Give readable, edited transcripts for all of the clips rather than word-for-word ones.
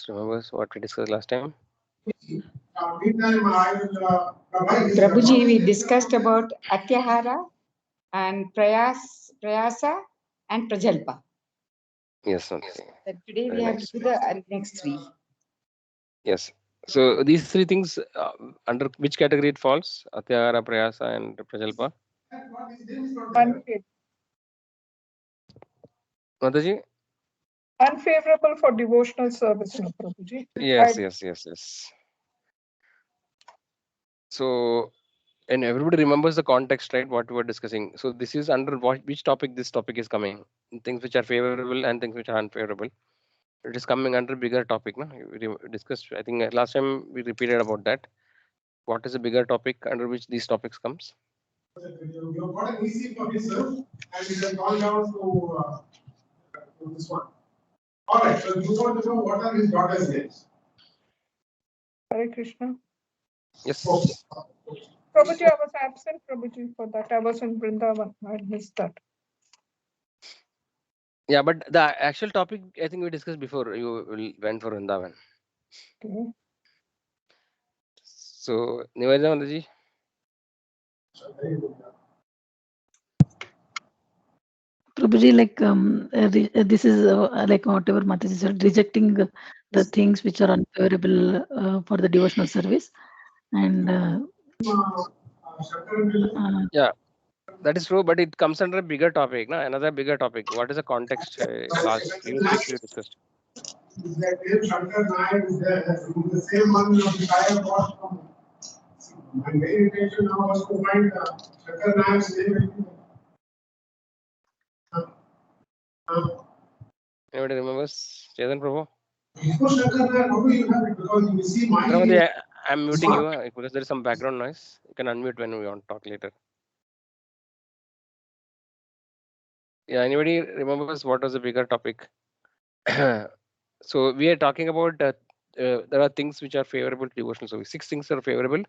remembers what we discussed last time? Prabhuji, we discussed about Atyahara and Prayasa and Prajalpa. Yes, okay. Today we Very have nice. to do the next three. Yes. So these three things, under which category it falls? Atyahara, Prayasa, and Prajalpa. Mataji? Unfavorable for devotional service, no, Prabhuji. Yes. So, and everybody remembers the context, right? What we were discussing. So this is under which topic this topic is coming? Things which are favorable and things which are unfavorable. It is coming under bigger topic, no? We discussed. I think last time we repeated about that. What is a bigger topic under which these topics comes? You got an easy for yourself, and it has gone down to this one. All right. So you want to know what are his daughters' names? Hare Krishna. Yes. Prabhuji, I was absent, Prabhuji, for that. I was in Vrindavan. I missed that. Yeah, but the actual topic I think we discussed before you went for Vrindavan. Okay. So, Nivedana Mataji? Prabhuji, like this is like whatever Mataji said, rejecting the things which are unfavorable for the devotional service, and Yeah, that is true, but it comes under a bigger topic, no? Another bigger topic. What is the context? Last previous week we discussed. Is that name Shankar Nayak is there? The same one of the fire bought from. My main intention now was to find Shankar Nayak's name. Anybody remembers? Chetan Prabhu? Before Shankar Nayak, how do you have it? Because you see my. I'm muting you because there is some background noise. You can unmute when we want to talk later. Yeah, anybody remembers what was the bigger topic? So we are talking about there are things which are favorable to devotional service. 6 things are favorable,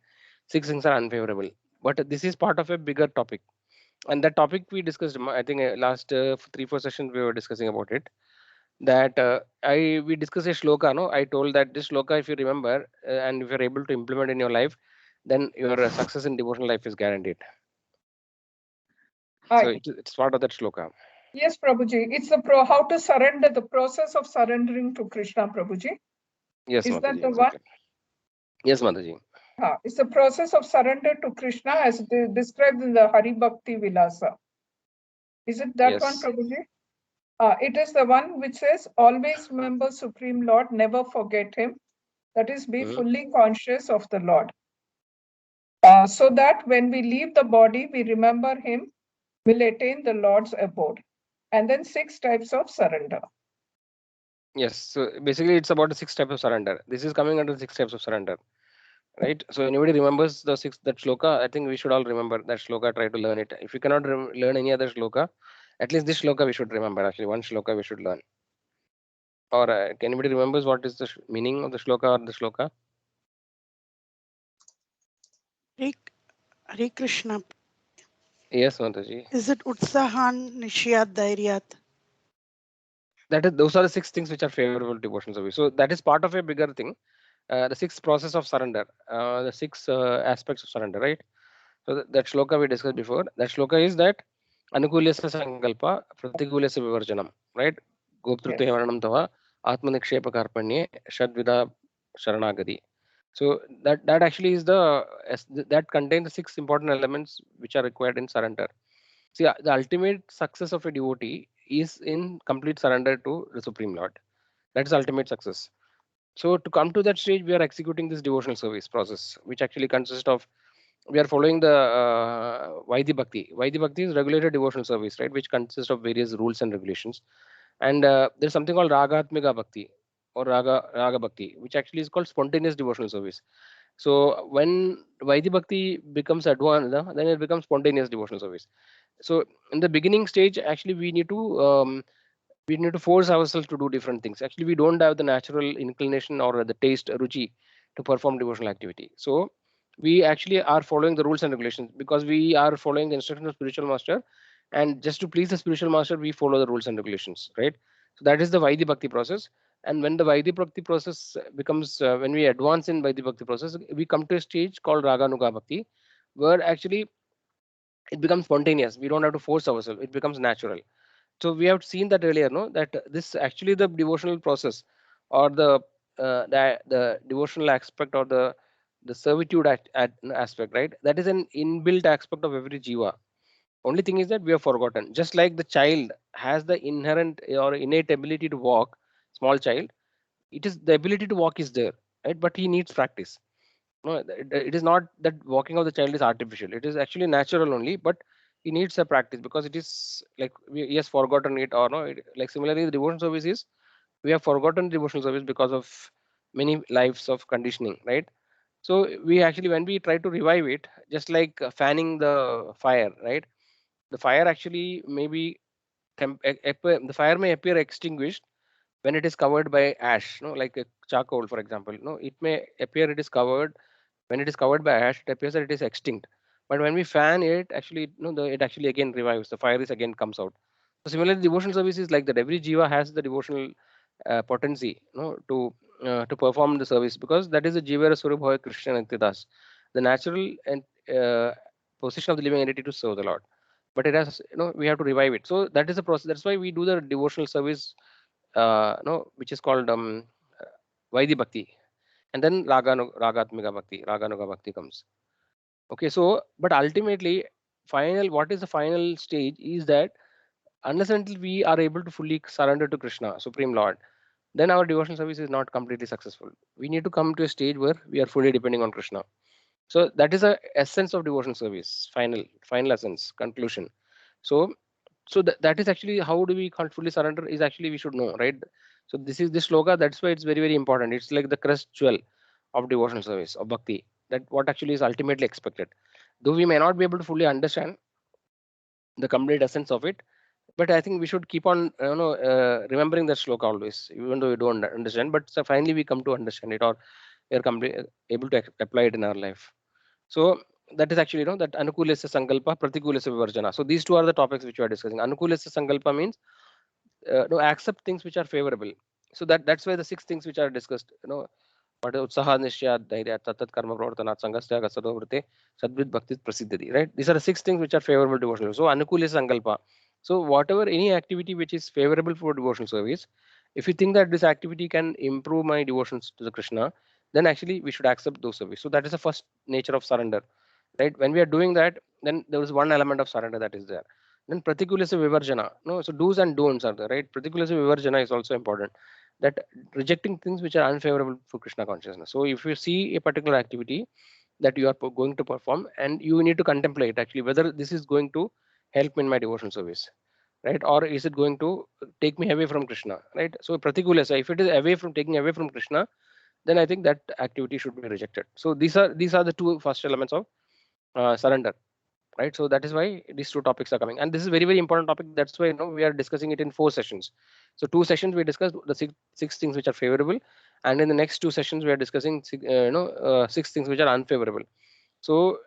6 things are unfavorable. But this is part of a bigger topic. And that topic we discussed, I think last 3-4 sessions we were discussing about it. That we discussed a shloka, no? I told that this shloka, if you remember, and if you're able to implement in your life, then your success in devotional life is guaranteed. So it's part of that shloka. Yes, Prabhuji. It's the how to surrender, the process of surrendering to Krishna, Prabhuji. Yes, is Mataji, that the exactly. one? Yes, Mataji. It's the process of surrender to Krishna as described in the Hari Bhakti Vilasa. Is it that one, Prabhuji? It is the one which says, always remember Supreme Lord, never forget him. That is, be fully conscious of the Lord. So that when we leave the body, we remember him, will attain the Lord's abode. And then 6 types of surrender. Yes, so basically it's about the 6 types of surrender. This is coming under 6 types of surrender, right? So anybody remembers that shloka? I think we should all remember that shloka. Try to learn it. If you cannot learn any other shloka, at least this shloka we should remember. Actually, one shloka we should learn. Or can anybody remembers what is the meaning of the shloka or the shloka? Hare Krishna. Yes, Mataji. Is it Utsahan Nishyat Dhairyat? Those are the 6 things which are favorable to devotional service. So that is part of a bigger thing. The 6 process of surrender, the 6 aspects of surrender, right? So that shloka we discussed before. That shloka is that anukulyasya sankalpa pratikulyasya vivarjanam, right? Goptrutve varanam tava atmanikshepa karpanye shadvida sharanagati. So that actually is that contains the 6 important elements which are required in surrender. See, the ultimate success of a devotee is in complete surrender to the Supreme Lord. That's ultimate success. So to come to that stage, we are executing this devotional service process, which actually consists of, we are following the Vaidhi Bhakti. Vaidhi Bhakti is regulated devotional service, right, which consists of various rules and regulations. And there's something called Ragatmika Bhakti or Raga Bhakti, which actually is called spontaneous devotional service. So when Vaidhi Bhakti becomes advanced, then it becomes spontaneous devotional service. So in the beginning stage, actually we need to force ourselves to do different things. Actually, we don't have the natural inclination or the taste, ruchi to perform devotional activity. So we actually are following the rules and regulations because we are following the instruction of spiritual master, and just to please the spiritual master, we follow the rules and regulations, right? So that is the Vaidhi Bhakti process. And when the Vaidhi Bhakti process becomes, when we advance in Vaidhi Bhakti process, we come to a stage called Raganuga Bhakti, where actually it becomes spontaneous. We don't have to force ourselves. It becomes natural. So we have seen that earlier, no, that this actually the devotional process, or the devotional aspect, or the servitude aspect, right? That is an inbuilt aspect of every jiva. Only thing is that we have forgotten. Just like the child has the inherent or innate ability to walk, small child, it is the ability to walk is there, right? But he needs practice. No, it is not that walking of the child is artificial. It is actually natural only, but he needs a practice, because it is like he has forgotten it, or no. Like similarly, the devotional service is, we have forgotten devotional service because of many lives of conditioning, right? So we actually, when we try to revive it, just like fanning the fire, right? The fire actually maybe the fire may appear extinguished when it is covered by ash, no, like a charcoal, for example. No, it may appear it is covered. When it is covered by ash, it appears that it is extinct. But when we fan it, actually, no, it actually again revives. The fire is again comes out. So similarly, devotional service is like that. Every jiva has the devotional potency, no, to perform the service, because that is the jiva Swarup Hoy Krishna Nityadas, the natural and position of the living entity to serve the Lord. But it has, we have to revive it. So that is the process. That's why we do the devotional service, no, which is called Vaidhi Bhakti, and then Ragatmika Bhakti, Raganuga Bhakti comes. Okay, so but ultimately, what is the final stage is that unless and until we are able to fully surrender to Krishna, Supreme Lord, then our devotional service is not completely successful. We need to come to a stage where we are fully depending on Krishna. So that is the essence of devotional service, final essence, conclusion. So that is actually how do we fully surrender is actually we should know, right? So this is this sloka. That's why it's very, very important. It's like the crest jewel of devotional service, of bhakti. That what actually is ultimately expected. Though we may not be able to fully understand the complete essence of it, but I think we should keep on remembering that sloka always, even though we don't understand. But so finally we come to understand it, or we are able to apply it in our life. So that is actually, that anukulasya sankalpa, pratikulasya vivarjana. So these two are the topics which we are discussing. Anukulasya sankalpa means no, accept things which are favorable. So that's why the six things which are discussed, what is utsaha nishya dhairya tatat karma pravartana sangasya gasado vrite sadvid bhakti prasiddhati, right? These are the six things which are favorable devotional. So anukulasya sankalpa. So whatever any activity which is favorable for devotional service, if you think that this activity can improve my devotions to the Krishna, then actually we should accept those service. So that is the first nature of surrender, right? When we are doing that, then there is one element of surrender that is there. Then Pratikulasya Vivarjana. No, so do's and don'ts are there, right? Pratikulasya Vivarjana is also important. That rejecting things which are unfavorable for Krishna consciousness. So if you see a particular activity that you are going to perform, and you need to contemplate actually whether this is going to help me in my devotional service, right? Or is it going to take me away from Krishna, right? So Pratikulasya, if it is taking away from Krishna, then I think that activity should be rejected. So these are the two first elements of surrender, right? So that is why these two topics are coming, and this is very, very important topic. That's why we are discussing it in 4 sessions. So 2 sessions we discussed the six things which are favorable, and in the next 2 sessions we are discussing 6 things which are unfavorable. So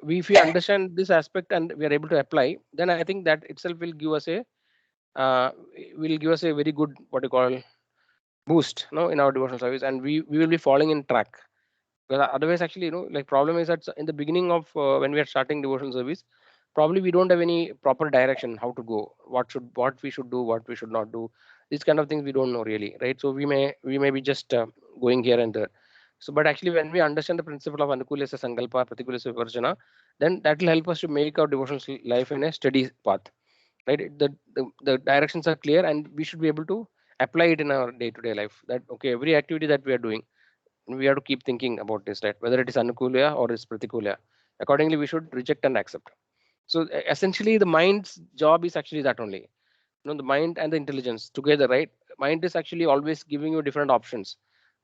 if we understand this aspect and we are able to apply, then I think that itself will give us uh, a very good, what you call, boost, in our devotional service, and we will be falling in track. Because otherwise, actually, like problem is that in the beginning of when we are starting devotional service, probably we don't have any proper direction how to go, what we should do, what we should not do. These kind of things we don't know really, right? So we may be just going here and there. So, but actually, when we understand the principle of anukulasya sankalpa, pratikulasya vivarjana, then that will help us to make our devotional life in a steady path, right? The directions are clear, and we should be able to apply it in our day-to-day life. That okay, every activity that we are doing, we have to keep thinking about this, right? Whether it is anukulya or is pratikulya. Accordingly, we should reject and accept. So essentially, the mind's job is actually that only. The mind and the intelligence together, right? Mind is actually always giving you different options.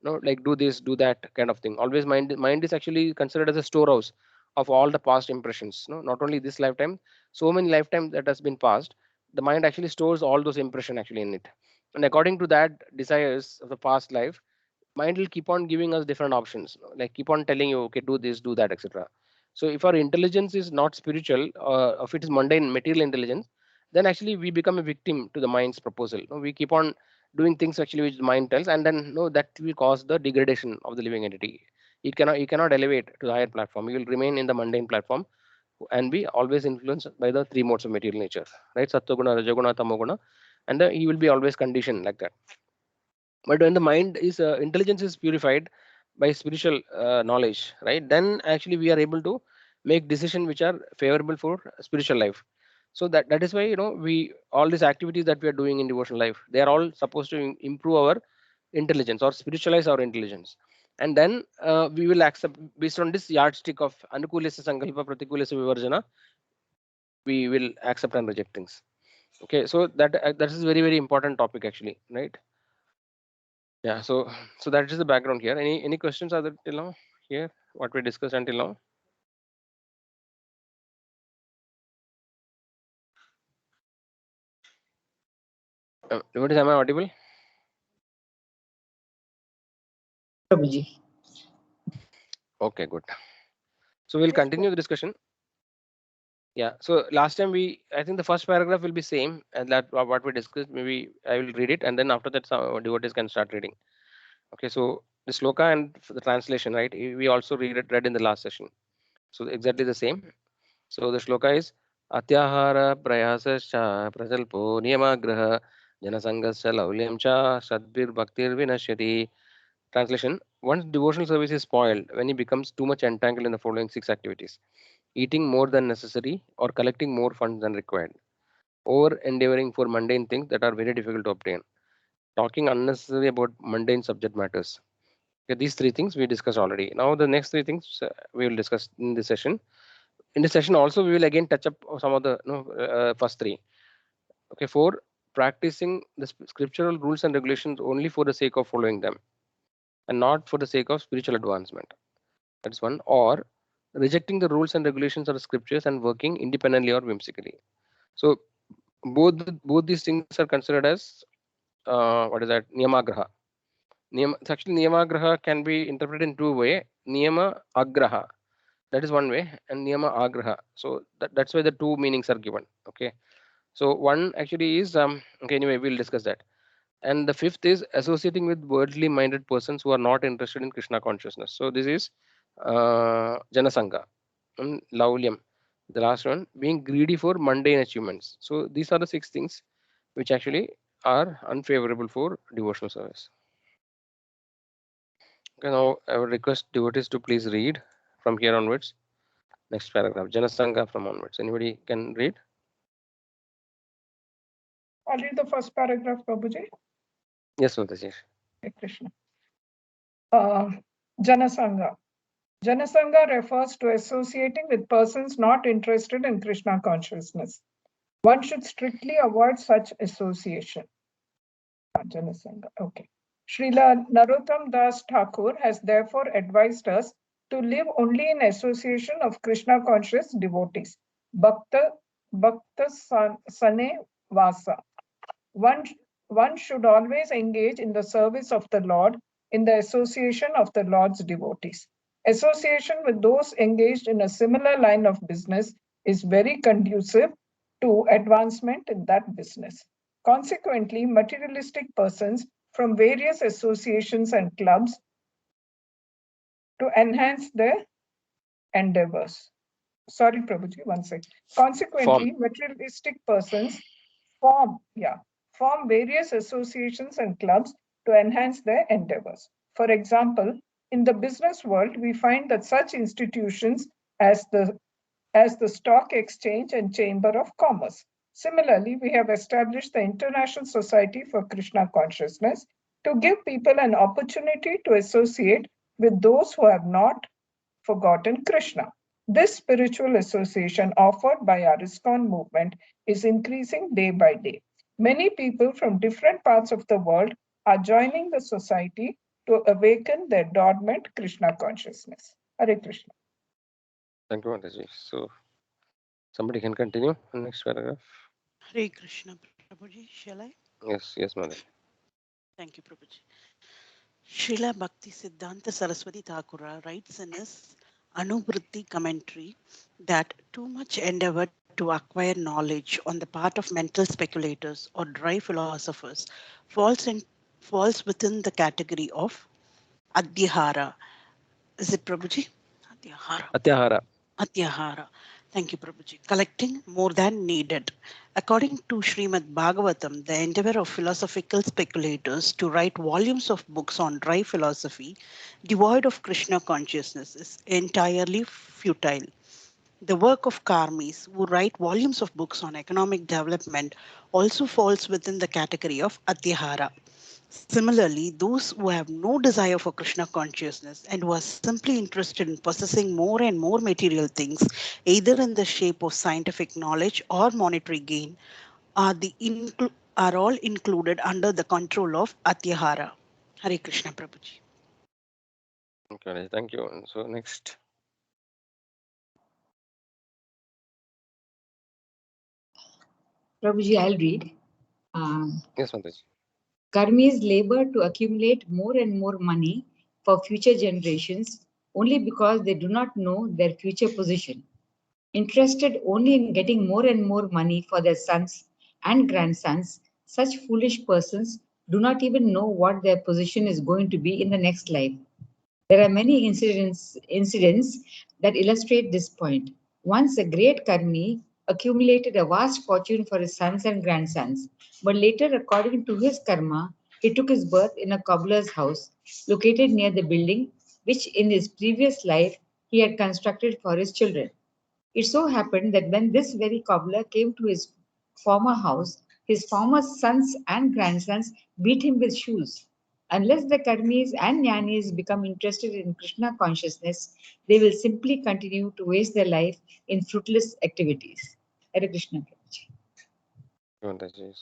Like do this, do that kind of thing. Always mind is actually considered as a storehouse of all the past impressions. No, not only this lifetime, so many lifetimes that has been passed. The mind actually stores all those impression actually in it, and according to that desires of the past life, mind will keep on giving us different options, like keep on telling you, okay, do this, do that, etc. So if our intelligence is not spiritual, if it is mundane material intelligence, then actually we become a victim to the mind's proposal. We keep on doing things actually which the mind tells, and then no, that will cause the degradation of the living entity. You cannot elevate to the higher platform. You will remain in the mundane platform and be always influenced by the three modes of material nature, right? Sattva-guna, Rajaguna, Tamoguna, and he will be always conditioned like that. But when the mind is intelligence is purified by spiritual knowledge, right, then actually we are able to make decisions which are favorable for spiritual life. So that is why, we all these activities that we are doing in devotional life, they are all supposed to improve our intelligence or spiritualize our intelligence. And then we will accept based on this yardstick of anukulasa sankalpa pratikulasa vivarjana, we will accept and reject things. Okay, so that is very very important topic actually, right? Yeah, so that is the background here. Any questions are there till now here? What we discussed until now? What is, am I audible? Prabhuji. Okay, good. So we'll continue the discussion. Yeah. So last time I think the first paragraph will be same and that what we discussed. Maybe I will read it, and then after that, some devotees can start reading. Okay. So the sloka and the translation, right? We also read in the last session. So exactly the same. So the shloka is Atyahara prayasascha prajalpo niyamagraha janasangasya laulyam cha sadbir bhaktir vinashyati. Translation: One's devotional service is spoiled when he becomes too much entangled in the following six activities: eating more than necessary or collecting more funds than required, over endeavoring for mundane things that are very difficult to obtain, talking unnecessarily about mundane subject matters. Okay, these three things we discussed already. Now the next three things we will discuss in this session. In this session also we will again touch up some of the first three. Okay, four, practicing the scriptural rules and regulations only for the sake of following them and not for the sake of spiritual advancement. That's one. Or rejecting the rules and regulations of the scriptures and working independently or whimsically. So both these things are considered as what is that, niyamagraha. It's actually niyamagraha can be interpreted in two ways: niyama agraha, that is one way, and niyama agraha. So that's why the two meanings are given. Okay, so one actually is okay, anyway we'll discuss that. And the fifth is associating with worldly minded persons who are not interested in Krishna consciousness. So this is janasanga. Laulyam, the last one, being greedy for mundane achievements. So these are the six things which actually are unfavorable for devotional service. Okay, now I would request devotees to please read from here onwards. Next paragraph, janasanga from onwards. Anybody can read? I'll read the first paragraph, Prabhuji. Yes, Mataji. Hare Krishna. Janasanga. Janasanga refers to associating with persons not interested in Krishna consciousness. One should strictly avoid such association. Janasanga. Okay. Srila Narottam Das Thakur has therefore advised us to live only in association of Krishna conscious devotees. Bhakta Sane Vasa. One should always engage in the service of the Lord in the association of the Lord's devotees. Association with those engaged in a similar line of business is very conducive to advancement in that business. Consequently, materialistic persons from various associations and clubs to enhance their endeavors. Sorry, Prabhuji, one second. Consequently, materialistic persons form various associations and clubs to enhance their endeavors. For example, in the business world, we find that such institutions as the Stock Exchange and Chamber of Commerce. Similarly, we have established the International Society for Krishna Consciousness to give people an opportunity to associate with those who have not forgotten Krishna. This spiritual association offered by our ISKCON movement is increasing day by day. Many people from different parts of the world are joining the society to awaken their dormant Krishna consciousness. Hare Krishna. Thank you, Mataji. So somebody can continue the next paragraph. Hare Krishna, Prabhuji, shall I? Yes, Mataji. Thank you, Prabhuji. Srila Bhakti Siddhanta Saraswati Thakura writes in his Anuvritti commentary that too much endeavor to acquire knowledge on the part of mental speculators or dry philosophers falls within the category of Adhyahara. Is it Prabhuji? Adhyahara. Atyahara. Atyahara. Thank you, Prabhuji. Collecting more than needed. According to Srimad Bhagavatam, the endeavor of philosophical speculators to write volumes of books on dry philosophy, devoid of Krishna consciousness, is entirely futile. The work of karmis who write volumes of books on economic development also falls within the category of Atyahara. Similarly, those who have no desire for Krishna consciousness and who are simply interested in possessing more and more material things, either in the shape of scientific knowledge or monetary gain, are all included under the control of Atyahara. Hare Krishna Prabhuji. Okay, thank you. So next. Prabhuji, I'll read. Yes, Mataji. Karmis labor to accumulate more and more money for future generations only because they do not know their future position. Interested only in getting more and more money for their sons and grandsons, such foolish persons do not even know what their position is going to be in the next life. There are many incidents that illustrate this point. Once a great Karmi accumulated a vast fortune for his sons and grandsons, but later, according to his karma, he took his birth in a cobbler's house located near the building which in his previous life he had constructed for his children. It so happened that when this very cobbler came to his former house, his former sons and grandsons beat him with shoes. Unless the karmis and jnanis become interested in Krishna consciousness, they will simply continue to waste their life in fruitless activities. Hare Krishna Prabhuji. Mataji.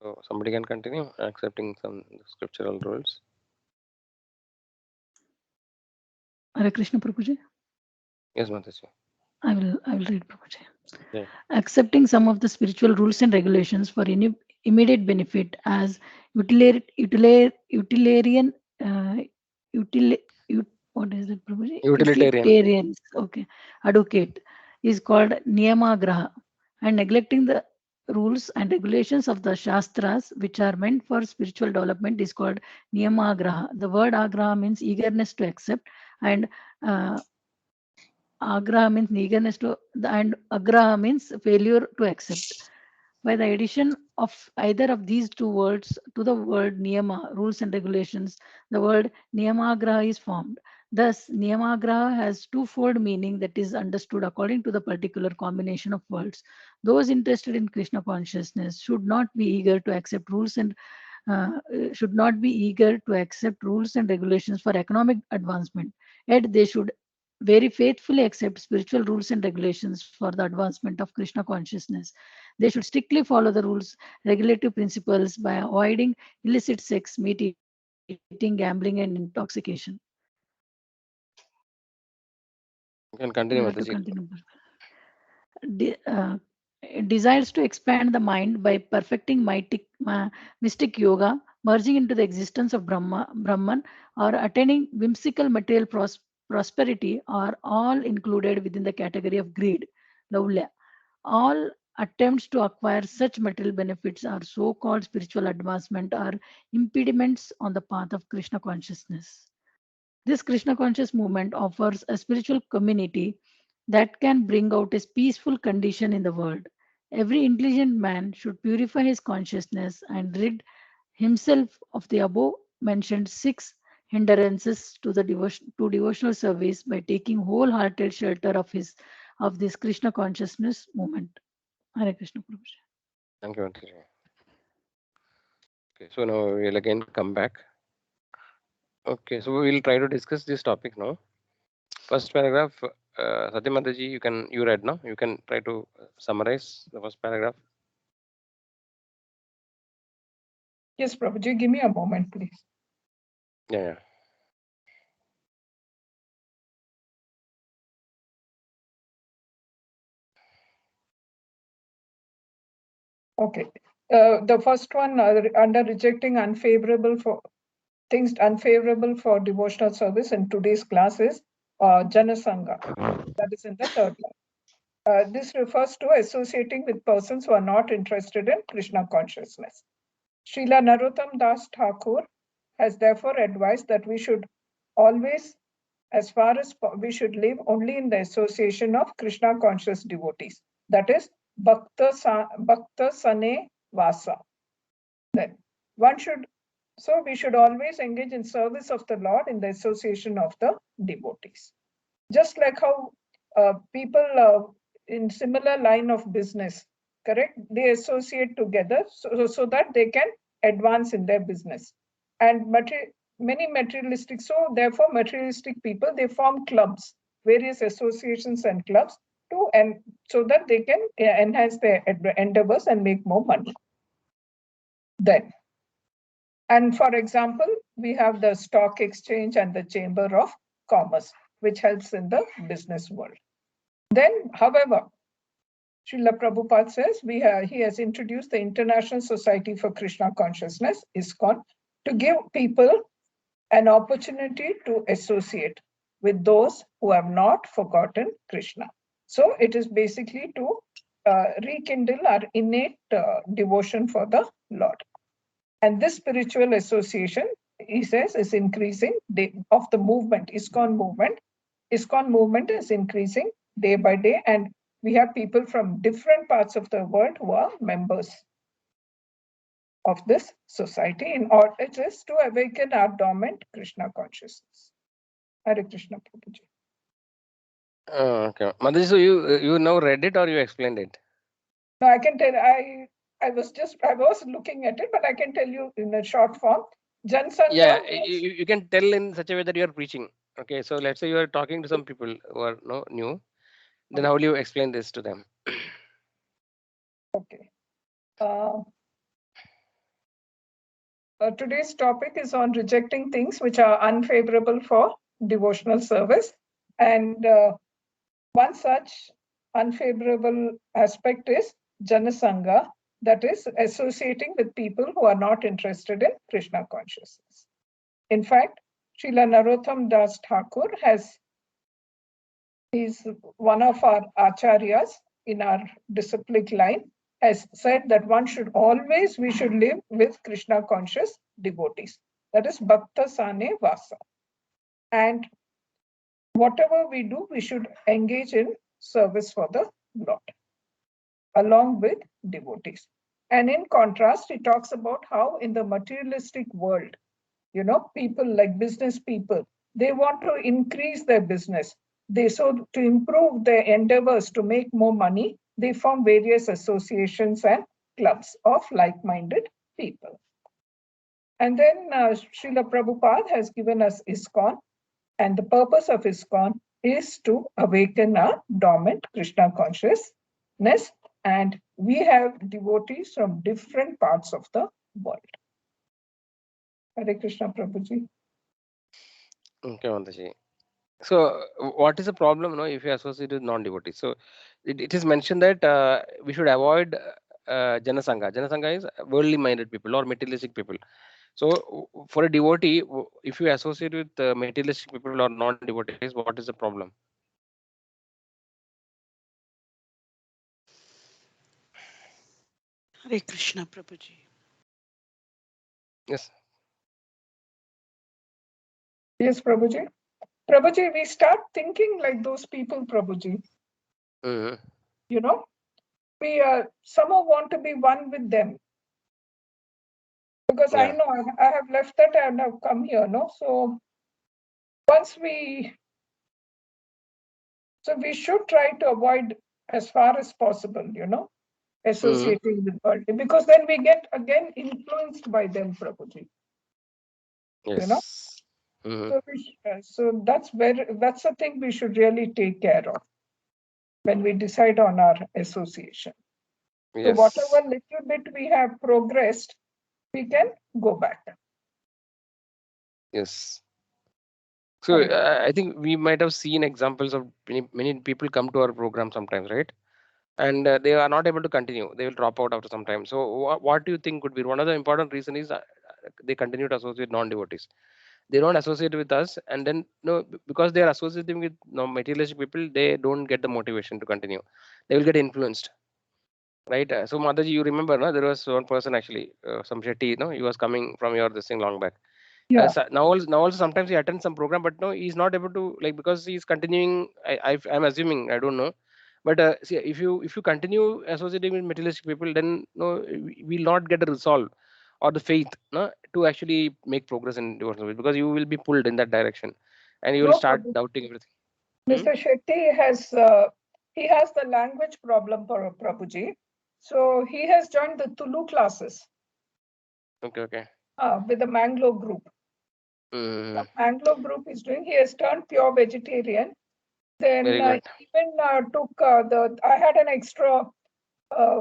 So somebody can continue accepting some scriptural rules. Hare Krishna Prabhuji. Yes, Mataji. I will read Prabhuji. Yeah. Accepting some of the spiritual rules and regulations for any immediate benefit as utilitarian what is it, Prabhuji? Utilitarian. Okay, advocate is called niyamagraha, and neglecting the rules and regulations of the shastras which are meant for spiritual development is called niyamagraha. The word agraha means eagerness to accept, and agraha means eagerness to, and agraha means failure to accept. By the addition of either of these two words to the word niyama, rules and regulations, the word niyamagraha is formed. Thus, niyamagraha has twofold meaning that is understood according to the particular combination of words. Those interested in Krishna consciousness should not be eager to accept rules and regulations for economic advancement. Yet they should very faithfully accept spiritual rules and regulations for the advancement of Krishna consciousness. They should strictly follow the rules, regulative principles by avoiding illicit sex, meat eating, gambling, and intoxication. You can You continue, have to Mataji. continue. Desires to expand the mind by perfecting mystic yoga, merging into the existence of Brahman, or attaining whimsical material prosperity are all included within the category of greed, laulya. All attempts to acquire such material benefits are so-called spiritual advancement or impediments on the path of Krishna consciousness. This Krishna conscious movement offers a spiritual community that can bring out a peaceful condition in the world. Every intelligent man should purify his consciousness and rid himself of the above mentioned 6 hindrances to the devotional service by taking wholehearted shelter of this Krishna consciousness movement. Hare Krishna Prabhuji. Thank you, Mataji. Okay, so now we'll again come back. Okay, so we will try to discuss this topic now. First paragraph, Satya Mataji, you read now. You can try to summarize the first paragraph. Yes, Prabhuji, give me a moment, please. Yeah. Okay. The first one under rejecting unfavorable for devotional service in today's class is Janasangha. That is in the third line. This refers to associating with persons who are not interested in Krishna consciousness. Srila Narottam Das Thakur has therefore advised that we should always, as far as we should live only in the association of Krishna conscious devotees. That is Bhakta Sane Vasa. Then one should, so we should always engage in service of the Lord in the association of the devotees. Just like how people in similar line of business, correct, they associate together so that they can advance in their business. And many materialistic, so therefore materialistic people, they form clubs, various associations and clubs and so that they can enhance their endeavors and make more money. Then, and for example, we have the stock exchange and the chamber of commerce, which helps in the business world. Then, however, Srila Prabhupada says he has introduced the International Society for Krishna Consciousness, ISKCON, to give people an opportunity to associate with those who have not forgotten Krishna. So it is basically to rekindle our innate devotion for the Lord. And this spiritual association, he says, is increasing of the movement, ISKCON movement. ISKCON movement is increasing day by day, and we have people from different parts of the world who are members of this society in order just to awaken our dormant Krishna consciousness. Hare Krishna, Prabhuji. Okay. Mataji, so you now read it or you explained it? No, I can tell. I was looking at it, but I can tell you in a short form. Jansangha. Yeah, you can tell in such a way that you are preaching. Okay, so let's say you are talking to some people who are new. Then how will you explain this to them? Okay. Today's topic is on rejecting things which are unfavorable for devotional service. And one such unfavorable aspect is Janasangha, that is associating with people who are not interested in Krishna consciousness. In fact, Srila Narottam Das Thakur is one of our acharyas in our disciplic line, has said that we should live with Krishna conscious devotees. That is Bhakta Sane Vasa. And whatever we do, we should engage in service for the Lord, along with devotees. And in contrast, he talks about how in the materialistic world, people like business people, they want to increase their business. To improve their endeavors to make more money, they form various associations and clubs of like-minded people. And then Srila Prabhupada has given us ISKCON, and the purpose of ISKCON is to awaken our dormant Krishna consciousness, and we have devotees from different parts of the world. Hare Krishna, Prabhuji. Okay, Mataji. So what is the problem if you associate with non-devotees? So it is mentioned that we should avoid Janasangha. Janasangha is worldly minded people or materialistic people. So for a devotee, if you associate with materialistic people or non-devotees, what is the problem? Hare Krishna, Prabhuji. Yes. Yes, Prabhuji. Prabhuji, we start thinking like those people, Prabhuji. Mm-hmm. We somehow want to be one with them. Because Yeah. I know I have left that and I've come here, no? So we should try to avoid as far as possible, associating with worldly, because then we get again influenced by them, Prabhuji. Yes. Mm-hmm. So that's the thing we should really take care of when we decide on our association. Yes. So whatever little bit we have progressed, we can go back. Yes. So I think we might have seen examples of many people come to our program sometimes, right? And they are not able to continue. They will drop out after some time. So what do you think could be one of the important reason is they continue to associate non-devotees? they don't associate with us, and then no, because they are associating with materialistic people, they don't get the motivation to continue. They will get influenced, right? So Mataji, you remember, no? There was one person actually, some Shetty, no, he was coming from your this thing long back. Yeah. Now also sometimes he attends some program, but no, he's not able to, like, because he's continuing. I'm assuming, I don't know, but see, if you continue associating with materialistic people, then no, we will not get the resolve or the faith, no, to actually make progress in devotional service, because you will be pulled in that direction, and you will No, start Prabhu. doubting everything. Mr. Shetty has he has the language problem for Prabhuji. So he has joined the Tulu classes. Okay. With the Mangalore group. The Mangalore group is doing. He has turned pure vegetarian. Then Very good. even took I had an extra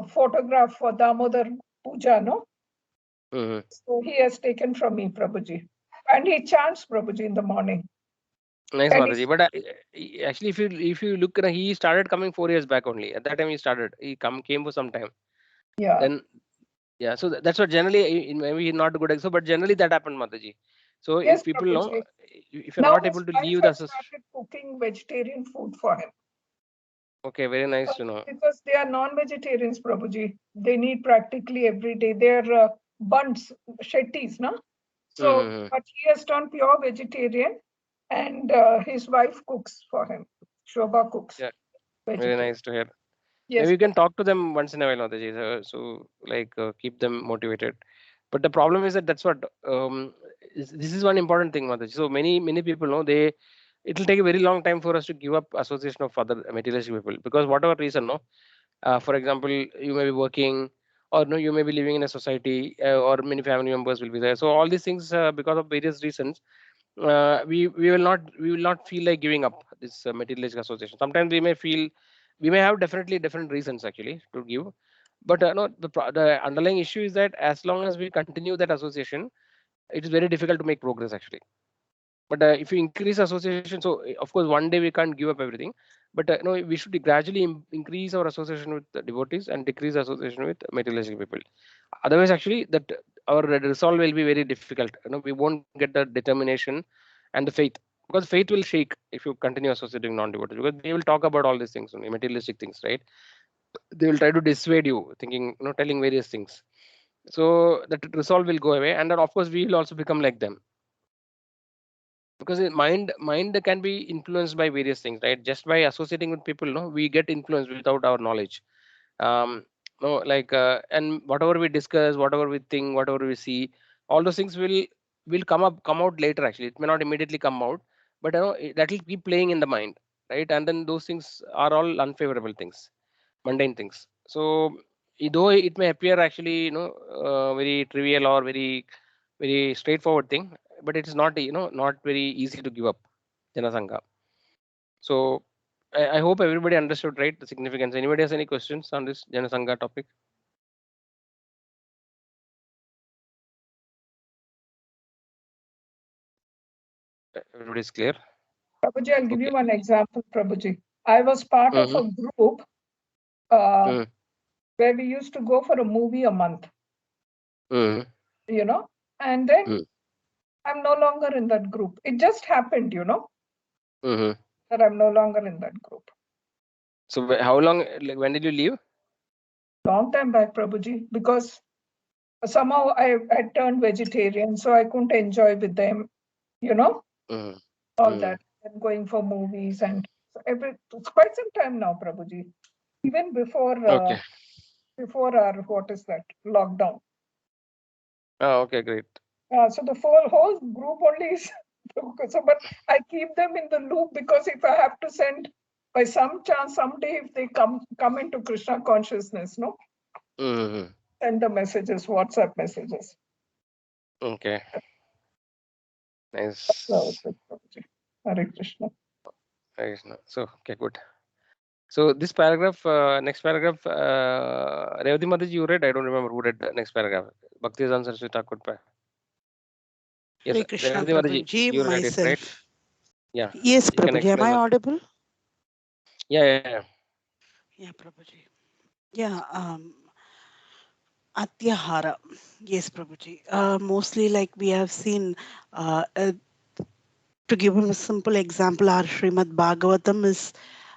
photograph for Damodar Puja, no? So he has taken from me, Prabhuji. And he chants Prabhuji in the morning. Nice, And Mataji. But actually, if you look, he started coming 4 years back only. At that time, he started. He came for some time. Yeah. Then yeah. So that's what generally, maybe not a good example, but generally that happened, Mataji. So Yes, if people Prabhuji. know, if you're Now not his able to wife leave the has started cooking vegetarian food for him. okay, very nice to know. Because they are non-vegetarians, Prabhuji. They need practically every day. They're bunts, shettis, no? So, but he has turned pure vegetarian, and his wife cooks for him. Shobha cooks. Yeah, very Vegetarian. nice to hear. Yes. Maybe you can talk to them once in a while, Mataji. So like keep them motivated. But the problem is that that's what this is one important thing, Mataji. So many people know it will take a very long time for us to give up association of other materialistic people, because whatever reason, no. For example, you may be working, or no, you may be living in a society, or many family members will be there. So all these things, because of various reasons, we will not feel like giving up this materialistic association. Sometimes we may have definitely different reasons actually to give, but no, the underlying issue is that as long as we continue that association, it is very difficult to make progress actually. But if you increase association, so of course one day we can't give up everything, but no, we should gradually increase our association with the devotees and decrease association with materialistic people. Otherwise actually that our resolve will be very difficult. We won't get the determination and the faith, because faith will shake if you continue associating non-devotees, because they will talk about all these things, only materialistic things, right? They will try to dissuade you, thinking, telling various things. So that resolve will go away, and then of course we will also become like them, because mind can be influenced by various things, right? Just by associating with people, no, we get influenced without our knowledge. um no, like and whatever we discuss, whatever we think, whatever we see, all those things will come out later actually. It may not immediately come out, but that will keep playing in the mind, right? And then those things are all unfavorable things, mundane things. So though it may appear actually, very trivial or very straightforward thing, but it is not, not very easy to give up Janasangha. So I hope everybody understood, right, the significance. Anybody has any questions on this Janasangha topic? Everybody's clear? Prabhuji, I'll give you Okay. one example, Prabhuji. I was part of a group where we used to go for a movie a month, and then I'm no longer in that group. It just happened, that I'm no longer in that group. So how long, like when did you leave? Long time back, Prabhuji, because somehow I turned vegetarian, so I couldn't enjoy with them, all that, and going for movies and it's quite some time now, Prabhuji. Even before Okay. before our what is that lockdown. Oh, okay, great. So the whole group only is so, but I keep them in the loop, because if I have to send by some chance someday, if they come into Krishna consciousness, no, send the messages, WhatsApp messages. Okay. So, Nice. Hare Krishna. Nice. So okay, good. So this paragraph, next paragraph, Revati Mataji, you read? I don't remember who read the next paragraph. Bhakti Saraswati Thakur. Yes, Hare Krishna, Revati Mataji, Prabhuji, you read it, right? myself. Yeah, Yes, you can Prabhuji, am explain I that. audible? Yeah. Yeah, Prabhuji. Yeah, Atyahara. Yes, Prabhuji. Mostly like we have seen To give a simple example, our Srimad Bhagavatam is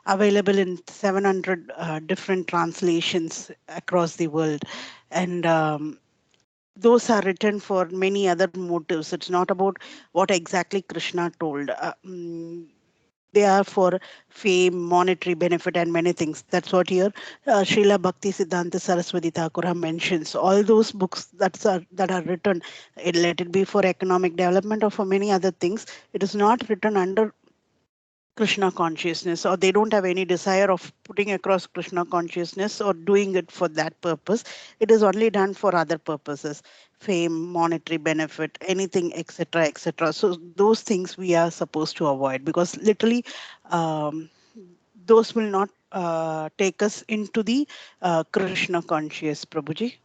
available in 700 different translations across the world. And those are written for many other motives. It's not about what exactly Krishna told. They are for fame, monetary benefit, and many things. That's what here Srila Bhakti Siddhanta Saraswati Thakura mentions. All those books that are written, let it be for economic development or for many other things, it is not written under Krishna consciousness, or they don't have any desire of putting across Krishna consciousness or doing it for that purpose. It is only done for other purposes, fame, monetary benefit, anything, etc., etc. So those things we are supposed to avoid, because literally um, those will not take us into the Krishna conscious, Prabhuji.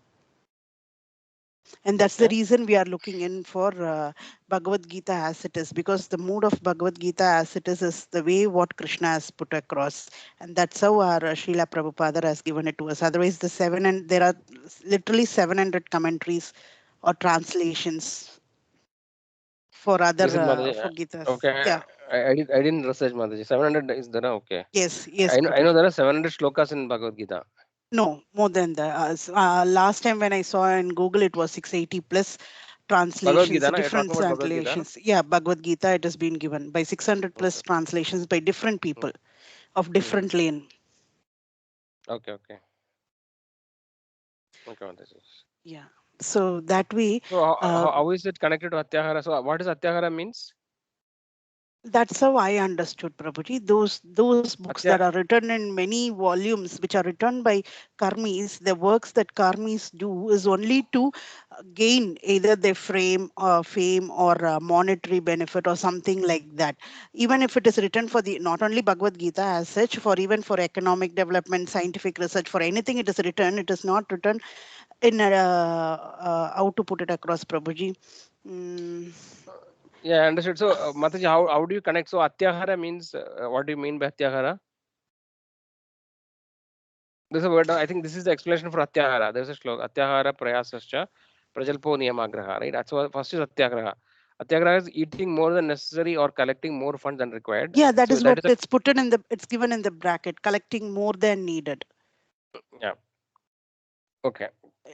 And that's the reason we are looking in for Bhagavad Gita as it is, because the mood of Bhagavad Gita as it is the way what Krishna has put across. And that's how our Srila Prabhupada has given it to us. Otherwise, there are literally 700 commentaries or translations for other Is it Mataji? for Gitas. Okay, Yeah. I didn't research Mataji. 700 is there? Okay. Yes, I know Prabhuji. there are 700 shlokas in Bhagavad Gita. No, more than that. Last time when I saw in Google, it was 680 plus Bhagavad translations, Gita, na? You're different talking about Bhagavad Gita? translations. Yeah, Bhagavad Gita, it has been given by 600 plus Okay. translations by different people of different lane. Okay, okay. Okay, Mataji. Yeah. So that way. So how is it connected to Atyahara? So what does Atyahara means? That's how I understood, Prabhuji. Those books that are written in many volumes, which are written by karmis, the works that karmis do is only to gain either their fame or monetary benefit or something like that. Even if it is written for the not only Bhagavad Gita as such, for even for economic development, scientific research, for anything it is written, it is not written in how to put it across, Prabhuji. Mm. Yeah, understood. So, Mataji, how do you connect? So, Atyahara means, what do you mean by Atyahara? There's a word, I think this is the explanation for Atyahara. There's a shloka, Atyahara prayasascha prajalpo niyamagraha, right? That's what first is Atyagraha. Atyagraha is eating more than necessary or collecting more funds than required. Yeah, that So is what that is it's given in the bracket, collecting more than needed. yeah. Okay.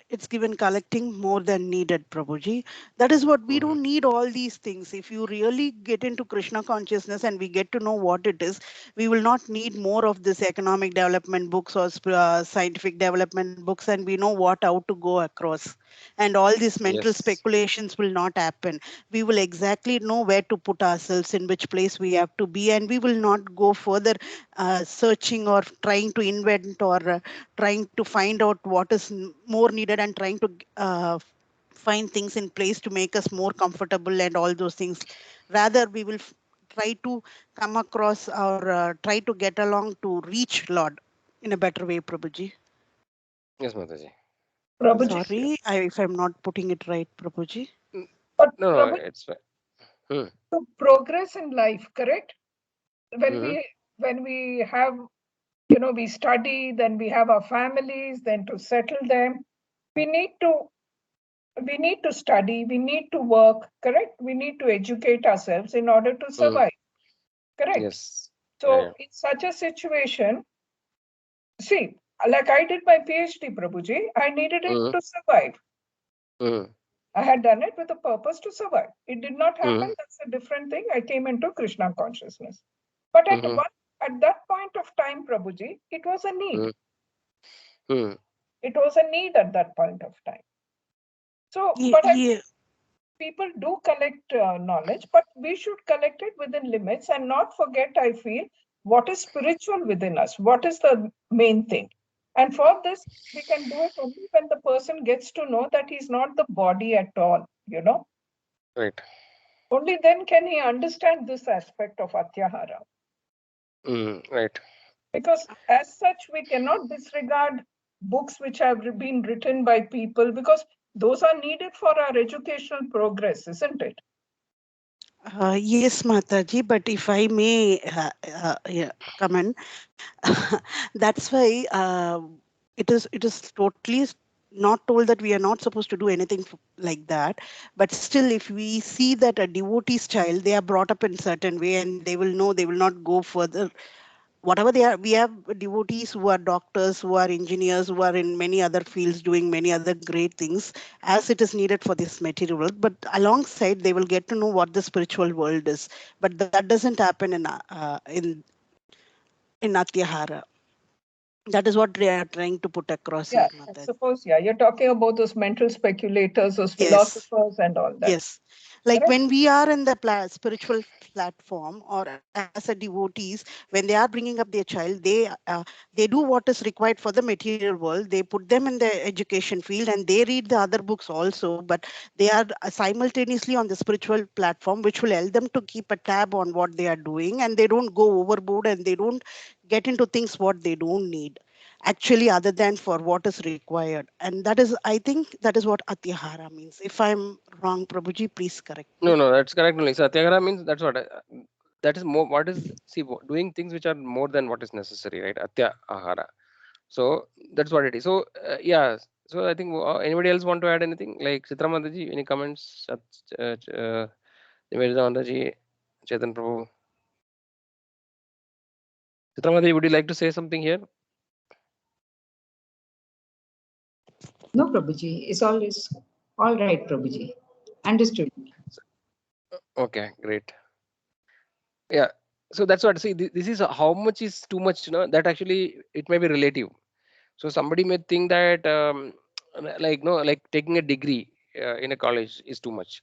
It's given collecting more than needed, Prabhuji. That is what we don't need all these things. If you really get into Krishna consciousness and we get to know what it is, we will not need more of this economic development books or scientific development books, and we know what how to go across. And all these mental Yes. speculations will not happen. We will exactly know where to put ourselves, in which place we have to be, and we will not go further searching or trying to invent or trying to find out what is more needed and trying to find things in place to make us more comfortable and all those things. Rather, we will try to come across or try to get along to reach Lord in a better way, Prabhuji. Yes, Mataji. Prabhuji. Sorry if I'm not putting it right, Prabhuji. But No, Prabhuji, it's fine. to progress in life, correct? When we have, we study, then we have our families, then to settle them, we need to study, we need to work, correct? We need to educate ourselves in order to survive, correct? Yes. So in such a situation, see, like I did my PhD, Prabhuji, I needed it to survive. I had done it with a purpose to survive. It did not happen. That's a different thing. I came into Krishna consciousness. But at that point of time, Prabhuji, it was a need. It was a need at that point of time. So, but people do collect knowledge, but we should collect it within limits and not forget, I feel, what is spiritual within us. What is the main thing? And for this, we can do it only when the person gets to know that he's not the body at all, Right. Only then can he understand this aspect of Atyahara. Right. Because as such, we cannot disregard books which have been written by people, because those are needed for our educational progress, isn't it? Yes, Mataji, but if I may comment, that's why it is totally not told that we are not supposed to do anything like that, but still if we see that a devotee's child, they are brought up in certain way and they will know they will not go further whatever they are. We have devotees who are doctors, who are engineers, who are in many other fields doing many other great things as it is needed for this material world, but alongside they will get to know what the spiritual world is. But that doesn't happen in Atyahara. That is what they are trying to put across here, Yeah, I Mata. suppose, yeah, you're talking about those mental speculators, those Yes. philosophers and all that. Yes. Like Correct? when we are in the spiritual platform or as a devotees, when they are bringing up their child, they do what is required for the material world. They put them in the education field and they read the other books also, but they are simultaneously on the spiritual platform, which will help them to keep a tab on what they are doing, and they don't go overboard and they don't get into things what they don't need actually, other than for what is required. And that is, I think that is what Atyahara means. If I'm wrong, Prabhuji, please correct No, me. no, that's correct only. Satyagraha means that's what. That is more. What is see doing things which are more than what is necessary, right? Atya ahara. So that's what it is. So yeah. So I think anybody else want to add anything? Like Chitra Mataji, any comments? Nivedita Mataji, Chetan Prabhu. Chitra Mataji, would you like to say something here? No, Prabhuji, it's all right, Prabhuji. Understood. Okay, great. Yeah. So that's what. See, this is how much is too much. That actually it may be relative. So somebody may think that like no, like taking a degree in a college is too much,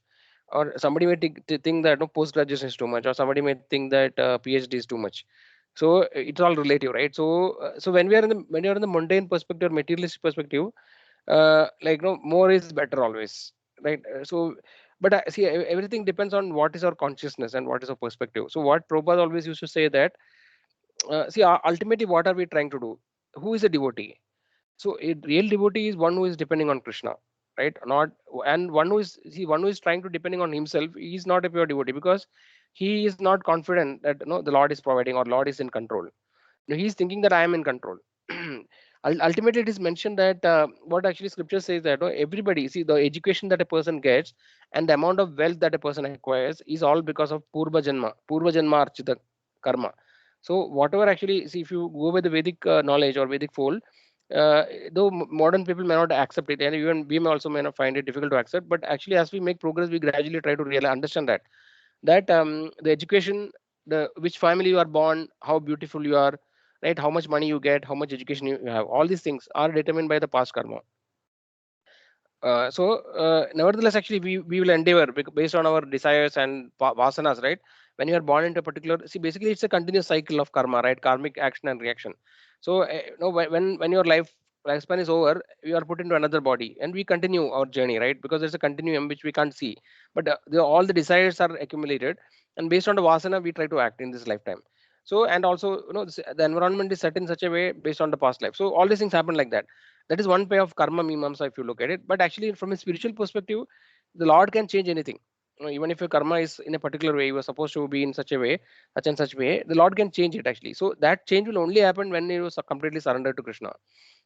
or somebody may think that no, post graduation is too much, or somebody may think that PhD is too much. So it's all relative, right? So so when we are in the when you are in the mundane perspective, materialistic perspective, like no, more is better always, right? So but see, everything depends on what is our consciousness and what is our perspective. So what Prabhupada always used to say that see, ultimately what are we trying to do? Who is a devotee? So a real devotee is one who is depending on Krishna, right? Not and one who is see one who is trying to depending on himself. He is not a pure devotee because he is not confident that the Lord is providing or Lord is in control. He is thinking that I am in control. Ultimately, it is mentioned that what actually Scripture says that everybody see the education that a person gets and the amount of wealth that a person acquires is all because of Purva Janma Archita karma. So whatever actually see if you go by the Vedic knowledge or Vedic fold, though modern people may not accept it, and even we may also may not find it difficult to accept, but actually as we make progress, we gradually try to really understand that the education, the which family you are born, how beautiful you are, right? How much money you get, how much education you have, all these things are determined by the past karma. Nevertheless, actually, we will endeavor based on our desires and vasanas, right? When you are born into a particular, see, basically, it's a continuous cycle of karma, right? Karmic action and reaction. So, when your lifespan is over, you are put into another body, and we continue our journey, right? Because there's a continuum which we can't see, but all the desires are accumulated, and based on the vasana, we try to act in this lifetime. So, and also, the environment is set in such a way based on the past life. So, all these things happen like that. That is one way of karma mimamsa if you look at it. But actually, from a spiritual perspective, the Lord can change anything. Even if your karma is in a particular way, you are supposed to be in such a way, such and such way, the Lord can change it actually. So that change will only happen when you completely surrender to Krishna,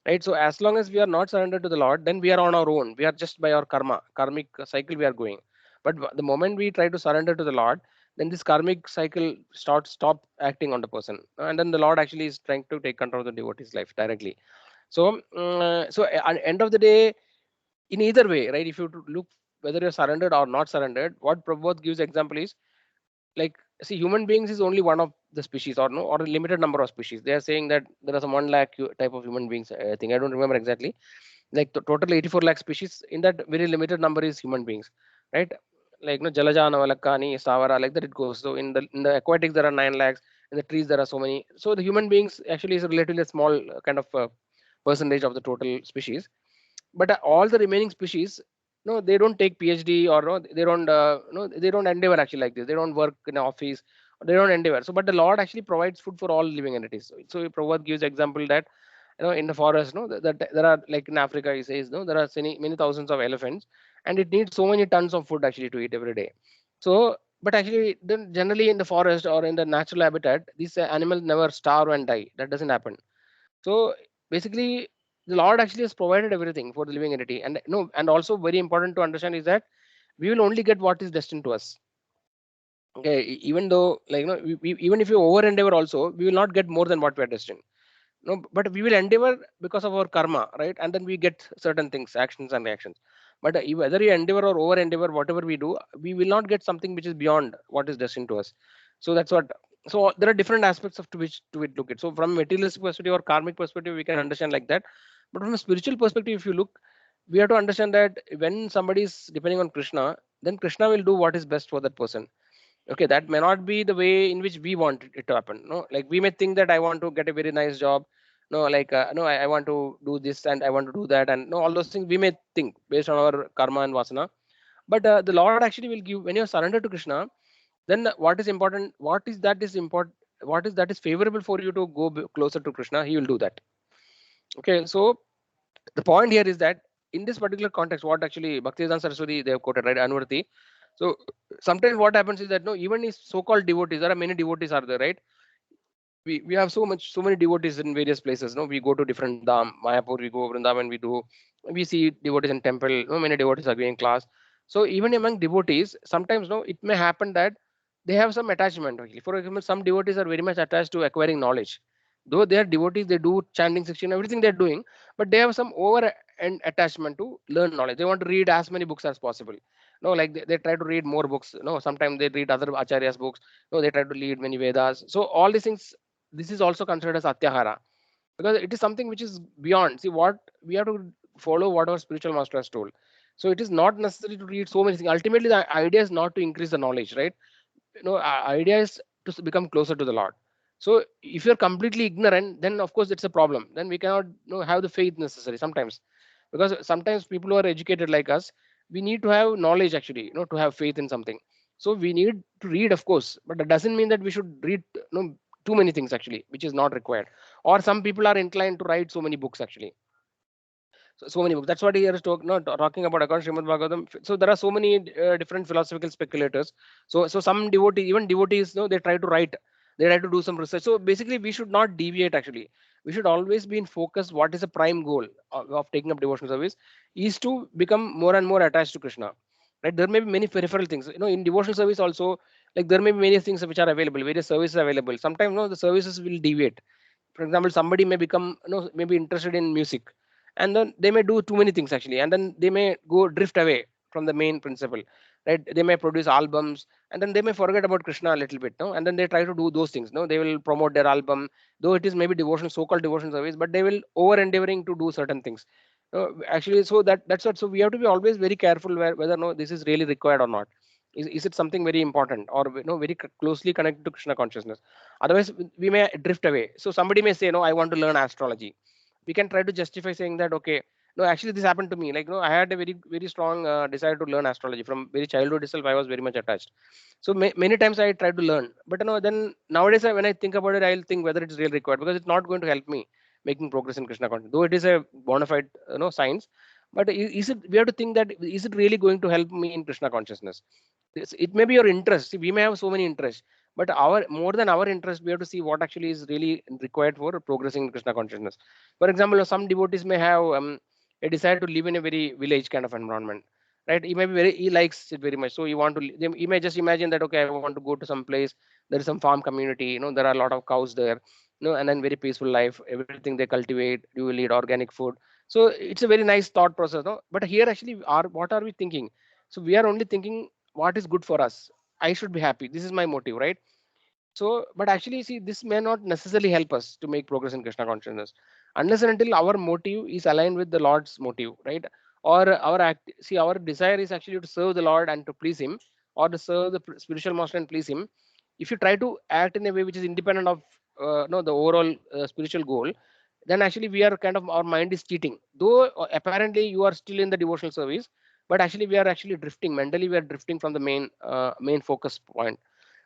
right? So as long as we are not surrendered to the Lord, then we are on our own. We are just by our karmic cycle we are going. But the moment we try to surrender to the Lord, then this karmic cycle stop acting on the person, and then the Lord actually is trying to take control of the devotee's life directly. So, at the end of the day, in either way, right? If you look whether you're surrendered or not surrendered, what Prabhupada gives example is like, see, human beings is only one of the species, or no, or a limited number of species. They are saying that there are some 1 lakh type of human beings. I think I don't remember exactly. Like total 84 lakh species. In that, very limited number is human beings, right? Like no Jalaja, Navalakani, Stavara, like that it goes. So in the aquatics there are 9 lakhs. In the trees there are so many. So the human beings actually is a relatively small kind of percentage of the total species. But all the remaining species, no, they don't take PhD, or no, they don't no, they don't endeavor actually like this. They don't work in an office, they don't endeavor. So but the Lord actually provides food for all living entities. So Prabhupada gives example that in the forest, no, that there are, like in Africa he says, no, there are many thousands of elephants, and it needs so many tons of food actually to eat every day. So but actually then generally in the forest or in the natural habitat, these animals never starve and die. That doesn't happen. So basically, The Lord actually has provided everything for the living entity. And no, and also very important to understand is that we will only get what is destined to us. Okay, even though, like, even if you over endeavor also, we will not get more than what we are destined. No, but we will endeavor because of our karma, right? And then we get certain things, actions and reactions. But whether you endeavor or over endeavor, whatever we do, we will not get something which is beyond what is destined to us. So that's what. So there are different aspects of to which to it look at. So from materialistic perspective or karmic perspective, we can understand like that. But from a spiritual perspective, if you look, we have to understand that when somebody is depending on Krishna, then Krishna will do what is best for that person. Okay, that may not be the way in which we want it to happen. No, like we may think that I want to get a very nice job. No, like no, I want to do this and I want to do that, and no, all those things we may think based on our karma and vasana. But the Lord actually will give, when you surrender to Krishna, then what is important, what is that is important, what is that is favorable for you to go closer to Krishna, He will do that. Okay, so the point here is that in this particular context, what actually Bhaktivedanta Saraswati they have quoted, right, Anurti. So sometimes what happens is that no, even is so-called devotees, there are many devotees are there, right? We have so many devotees in various places. No, we go to different dham, Mayapur, we go Vrindavan, we see devotees in temple. No, many devotees are going class. So even among devotees, sometimes no, it may happen that they have some attachment. Okay. For example, some devotees are very much attached to acquiring knowledge. Though they are devotees, they do chanting 16, everything they're doing, but they have some over and attachment to learn knowledge. They want to read as many books as possible. No, like they try to read more books. No, sometimes they read other acharyas books. No, they try to read many Vedas. So all these things, this is also considered as atyahara, because it is something which is beyond. See, what we have to follow what our spiritual master has told. So it is not necessary to read so many things. Ultimately, the idea is not to increase the knowledge, right? Idea is to become closer to the Lord. So if you're completely ignorant, then of course it's a problem. Then we cannot have the faith necessary sometimes, because sometimes people who are educated like us, we need to have knowledge actually, to have faith in something. So we need to read, of course, but that doesn't mean that we should read too many things actually, which is not required. Or some people are inclined to write so many books actually. So many books. That's what he is talking about according to Srimad Bhagavatam. So there are so many different philosophical speculators. So some devotees, even devotees, they try to write, they try to do some research. So basically, we should not deviate. Actually, we should always be in focus. What is the prime goal of taking up devotional service? Is to become more and more attached to Krishna. Right? There may be many peripheral things. In devotional service also, like there may be many things which are available, various services available. Sometimes, the services will deviate. For example, somebody may become, may be interested in music, and then they may do too many things actually, and then they may go drift away from the main principle, right? They may produce albums, and then they may forget about Krishna a little bit, no, and then they try to do those things, no, they will promote their album, though it is maybe devotional, so-called devotional service, but they will over endeavoring to do certain things. Actually, so that's what. So we have to be always very careful whether no, this is really required or not. Is it something very important or very closely connected to Krishna consciousness? Otherwise, we may drift away. So somebody may say, no, I want to learn astrology. We can try to justify saying that, okay, no, actually this happened to me. Like, no, I had a very strong desire to learn astrology from very childhood itself. I was very much attached. So many times I tried to learn, but then nowadays when I think about it, I'll think whether it's really required, because it's not going to help me making progress in Krishna consciousness. Though it is a bona fide science, but is it? We have to think that is it really going to help me in Krishna consciousness? It may be your interest. See, we may have so many interests, but our more than our interest, we have to see what actually is really required for progressing in Krishna consciousness. For example, some devotees may have a desire to live in a very village kind of environment, right? He likes it very much, so you want to. You may just imagine that, okay, I want to go to some place. There is some farm community, there are a lot of cows there, and then very peaceful life. Everything they cultivate, you will eat organic food. So it's a very nice thought process, no? But here actually, what are we thinking? So we are only thinking what is good for us. I should be happy. This is my motive, right? So, but actually, see, this may not necessarily help us to make progress in Krishna consciousness unless and until our motive is aligned with the Lord's motive, right? Or our desire is actually to serve the Lord and to please Him, or to serve the spiritual master and please Him. If you try to act in a way which is independent of no, the overall spiritual goal, then actually we are kind of, our mind is cheating. Though apparently you are still in the devotional service, but actually we are actually drifting mentally. We are drifting from the main focus point.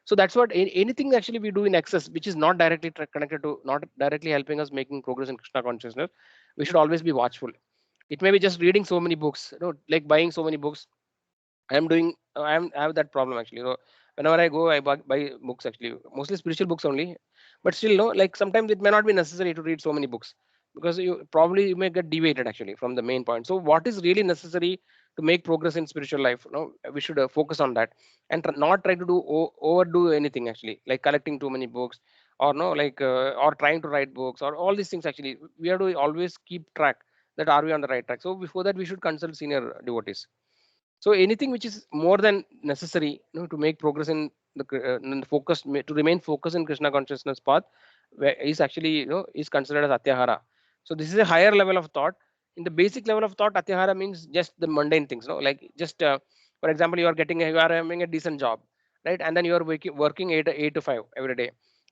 So that's what anything actually we do in excess, which is not directly connected to, not directly helping us making progress in Krishna consciousness, we should always be watchful. It may be just reading so many books, like buying so many books. I have that problem actually. So whenever I go, I buy books actually, mostly spiritual books only. But still, no, like sometimes it may not be necessary to read so many books. because you may get deviated actually from the main point. So what is really necessary to make progress in spiritual life, we should focus on that, and not try to do overdo anything actually, like collecting too many books, or no like or trying to write books, or all these things. Actually, we have to always keep track that are we on the right track. So before that, we should consult senior devotees. So anything which is more than necessary, to make progress in the focus, to remain focused in Krishna consciousness path, where is actually is considered as atyahara. So this is a higher level of thought. In the basic level of thought, atyahara means just the mundane things, like just for example, you are having a decent job, right? And then you are working 8 to 5 every day.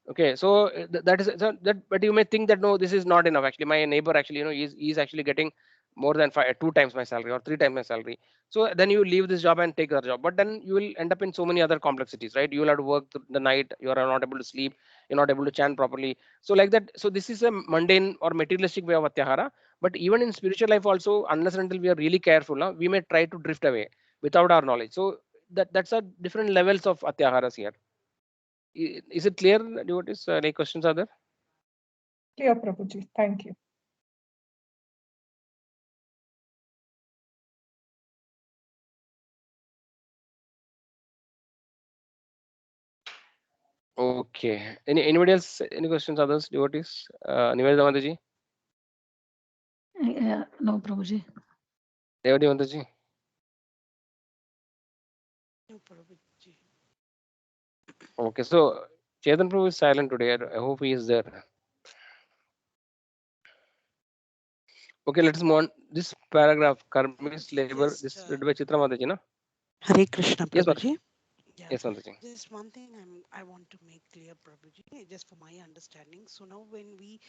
Okay, so that is so that, but you may think that no, this is not enough. Actually, my neighbor actually, he's actually getting more than 2 times my salary or 3 times my salary. So then you leave this job and take other job, but then you will end up in so many other complexities, right? You will have to work the night, you are not able to sleep, you're not able to chant properly, so like that. So this is a mundane or materialistic way of atyahara. But even in spiritual life also, unless and until we are really careful, we may try to drift away without our knowledge. So that's a different levels of atyaharas here. Is it clear, devotees? Any questions are there? Clear, Prabhuji. Thank you. Okay. Anybody else? Any questions, others, devotees? Nivedita Mataji? No, Prabhuji. Devati Mataji? No, Prabhuji. Okay, so Chetan Prabhu is silent today. I hope he is there. Okay, let's move on. This paragraph, karmis labor, this Just read by Chitra Mataji, na? Hare Krishna, Yes, Mataji. Prabhuji. Yeah, Yes, Mataji. just one thing I want to make clear, Prabhuji, just for my understanding. So now when we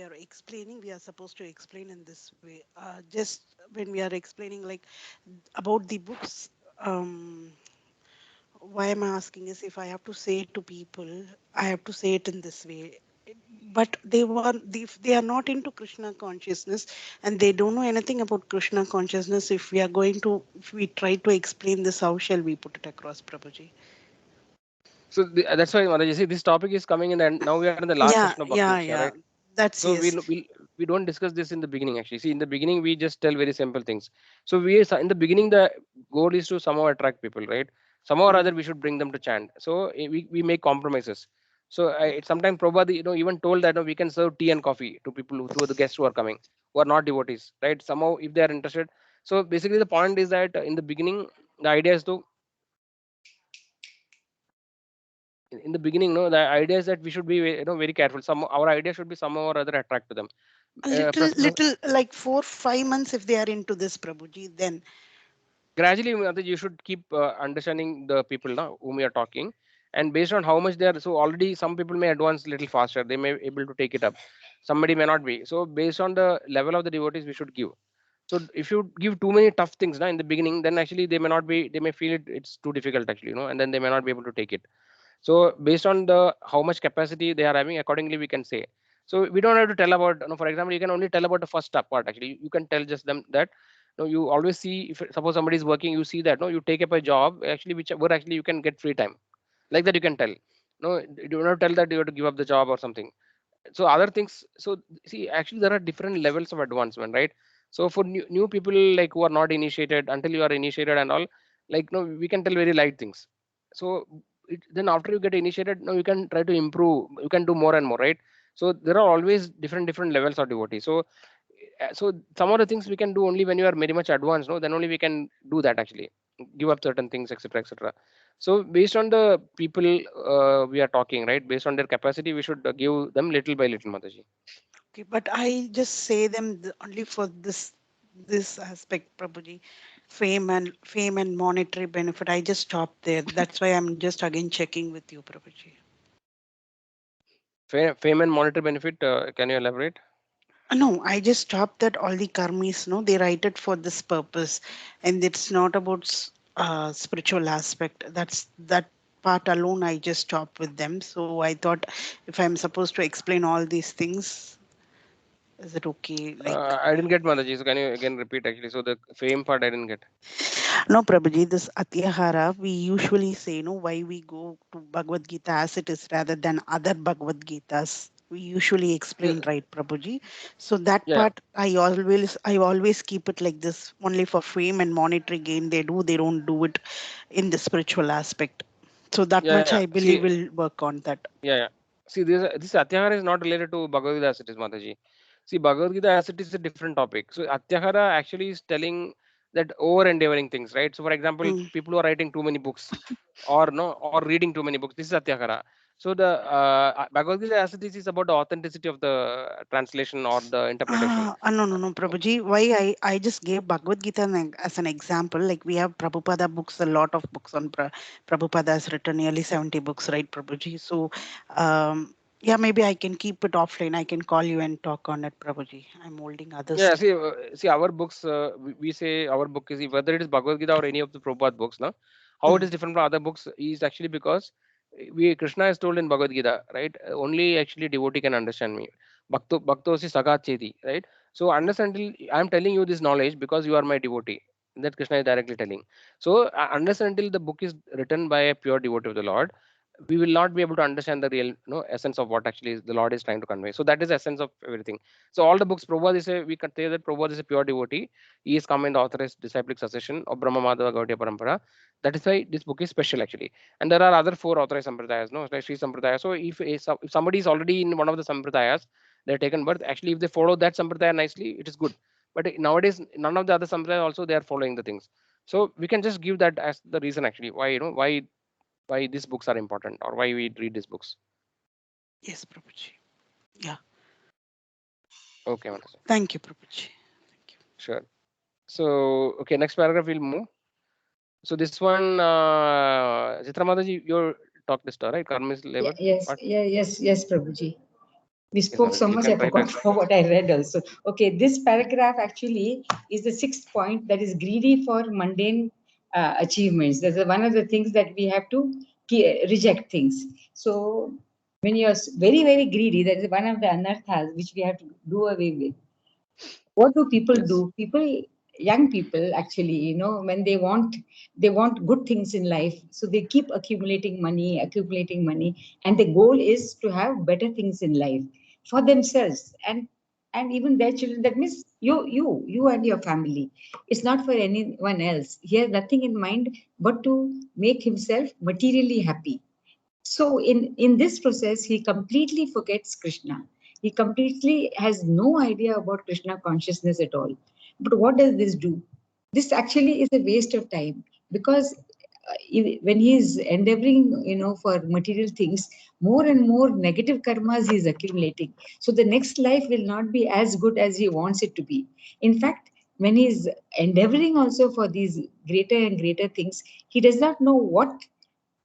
are explaining, we are supposed to explain in this way. Just when we are explaining like about the books, why I'm asking is if I have to say it to people, I have to say it in this way. But if they are not into Krishna consciousness and they don't know anything about Krishna consciousness, if we try to explain this, how shall we put it across, Prabhuji? So that's why, Mataji, see, this topic is coming in the end. Now we are in the last Yeah, session of Bhakti yeah, Vriksha, right? yeah. That's So yes. we don't discuss this in the beginning actually. See, in the beginning we just tell very simple things. So in the beginning the goal is to somehow attract people, right? Somehow or other we should bring them to chant. So we make compromises. So sometimes Prabhupada even told that we can serve tea and coffee to people to the guests who are coming, who are not devotees, right? Somehow if they are interested. So basically the point is that in the beginning the idea is to in the beginning, the idea is that we should be very careful. Our idea should be somehow or other attract to them. A little, Plus, little like 4, 5 months if they are into this, Prabhuji, then. gradually you should keep understanding the people now whom you are talking, and based on how much they are. So already some people may advance a little faster, they may able to take it up, somebody may not be. So based on the level of the devotees we should give. So if you give too many tough things now in the beginning, then actually they may not be, they may feel it's too difficult actually, and then they may not be able to take it. So based on the how much capacity they are having, accordingly we can say. So we don't have to tell about, for example, you can only tell about the first part actually. You can tell just them that you always see, if suppose somebody is working, you see that you take up a job actually which where actually you can get free time, like that you can tell. No, you do not tell that you have to give up the job or something. So other things. So see, actually there are different levels of advancement, right? So for new people like who are not initiated, until you are initiated and all, like we can tell very light things. So then after you get initiated, you can try to improve, you can do more and more, right? So there are always different levels of devotee. So some of the things we can do only when you are very much advanced, no, then only we can do that actually, give up certain things, etc., etc. So based on the people we are talking, right, based on their capacity, we should give them little by little, Mataji. Okay, but I just say them only for this aspect, Prabhuji. Fame and monetary benefit. I just stop there. That's why I'm just again checking with you, Prabhuji. Fame and monetary benefit, can you elaborate? No, I just stopped that all the karmis, no, they write it for this purpose, and it's not about spiritual aspect. That part alone. I just stopped with them. So I thought, if I'm supposed to explain all these things, is it okay? Like. I didn't get, Mataji, so can you again repeat actually? So the fame part I didn't get. No, Prabhuji, this Atyahara, we usually say, why we go to Bhagavad Gita as it is rather than other Bhagavad Gitas. we usually explain, Yeah, right, Prabhuji? So that yeah, part I always keep it like this, only for fame and monetary gain. They don't do it in the spiritual aspect. So that yeah, much yeah. I believe will work on that. Yeah, yeah. See, this Atyahara is not related to Bhagavad Gita as it is, Mataji. See, Bhagavad Gita as it is a different topic. So Atyahara actually is telling that over endeavoring things, right? So, for example, Mm. people who are writing too many books, or no, or reading too many books. This is Atyahara. So the Bhagavad Gita as it is about the authenticity of the translation or the interpretation. No, no, no, Prabhuji. Why I just gave Bhagavad Gita as an example. Like we have Prabhupada books, a lot of books on Prabhupada has written nearly 70 books, right, Prabhuji? So, yeah, maybe I can keep it offline. I can call you and talk on it, Prabhuji. I'm holding others. Yeah, see, our books, we say our book is whether it is Bhagavad Gita or any of the Prabhupada books, no? How it Mm. is different from other books is actually because we Krishna is told in Bhagavad Gita, right? Only actually devotee can understand me. Bhaktosi sagat cheti, right? So understand, I'm telling you this knowledge because you are my devotee. That Krishna is directly telling. So understand until the book is written by a pure devotee of the Lord, we will not be able to understand the real essence of what actually the Lord is trying to convey. So that is the essence of everything. So all the books, Prabhupada is we can say that Prabhupada is a pure devotee. He is come in the authorized disciplic succession of Brahma Madhava Gaudiya Parampara. That is why this book is special actually. And there are other four authorized sampradayas, no, like Sri Sampradaya. So if somebody is already in one of the sampradayas, they're taken birth. Actually, if they follow that sampradaya nicely, it is good. But nowadays, none of the other sampradayas also they are following the things. So we can just give that as the reason actually why why these books are important or why we read these books. Yes, Prabhuji. Yeah. Okay, Mataji. Thank you, Prabhuji. Thank you. Sure. So, okay, next paragraph we'll move. So this one, Chitra Mataji, you talk this, right? Karma is labor. What? Yes, Prabhuji. We Okay, spoke so Mataji, you much, I can try to forgot explain. what I read also. Okay, this paragraph actually is the sixth point, that is greedy for mundane achievements. That's one of the things that we have to reject things. So when you are very, very greedy, that is one of the anarthas which we have to do away with. What do people Yes. do? Young people actually, when they want good things in life, so they keep accumulating money, and the goal is to have better things in life for themselves and even their children. That means you and your family. It's not for anyone else. He has nothing in mind but to make himself materially happy. So in this process, he completely forgets Krishna. He completely has no idea about Krishna consciousness at all. But what does this do? This actually is a waste of time, because when he is endeavoring, for material things, more and more negative karmas he is accumulating. So the next life will not be as good as he wants it to be. In fact, when he is endeavoring also for these greater and greater things, he does not know what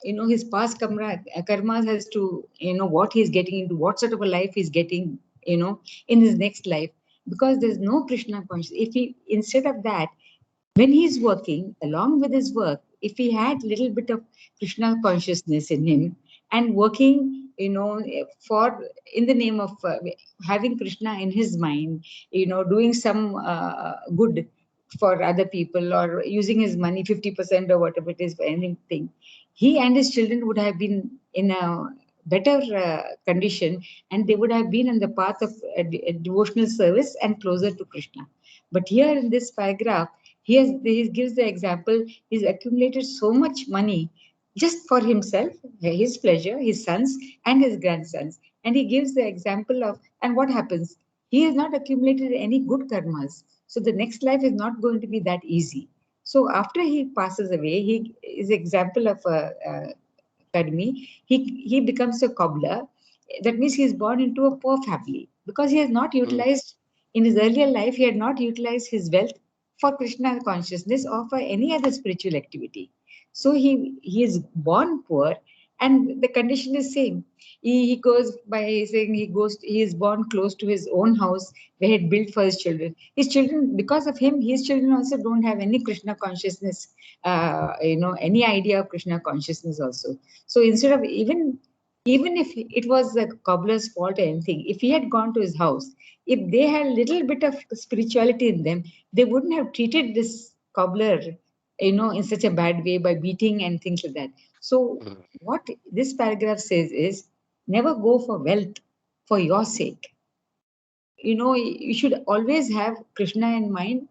his past karmas has to what he's getting into, what sort of a life he's getting in his next life, because there's no Krishna consciousness. If he, instead of that, when he's working along with his work, if he had little bit of Krishna consciousness in him and working, for in the name of having Krishna in his mind, doing some good for other people, or using his money 50% or whatever it is for anything, he and his children would have been in a better condition, and they would have been on the path of a devotional service and closer to Krishna. But here in this paragraph, he gives the example. He's accumulated so much money just for himself, his pleasure, his sons and his grandsons. And he gives the example of, and what happens? He has not accumulated any good karmas. So the next life is not going to be that easy. So after he passes away, he is example of a academy. He becomes a cobbler. That means he is born into a poor family, because he has not Mm. utilized, in his earlier life, he had not utilized his wealth for Krishna consciousness or for any other spiritual activity. So he is born poor, and the condition is same. He goes by saying he is born close to his own house where he had built for his children. His children, because of him, his children also don't have any Krishna consciousness, any idea of Krishna consciousness also. So instead of even if it was the cobbler's fault or anything, if he had gone to his house, if they had a little bit of spirituality in them, they wouldn't have treated this cobbler, in such a bad way by beating and things like that. So Mm. what this paragraph says is, never go for wealth. for your sake. You should always have Krishna in mind.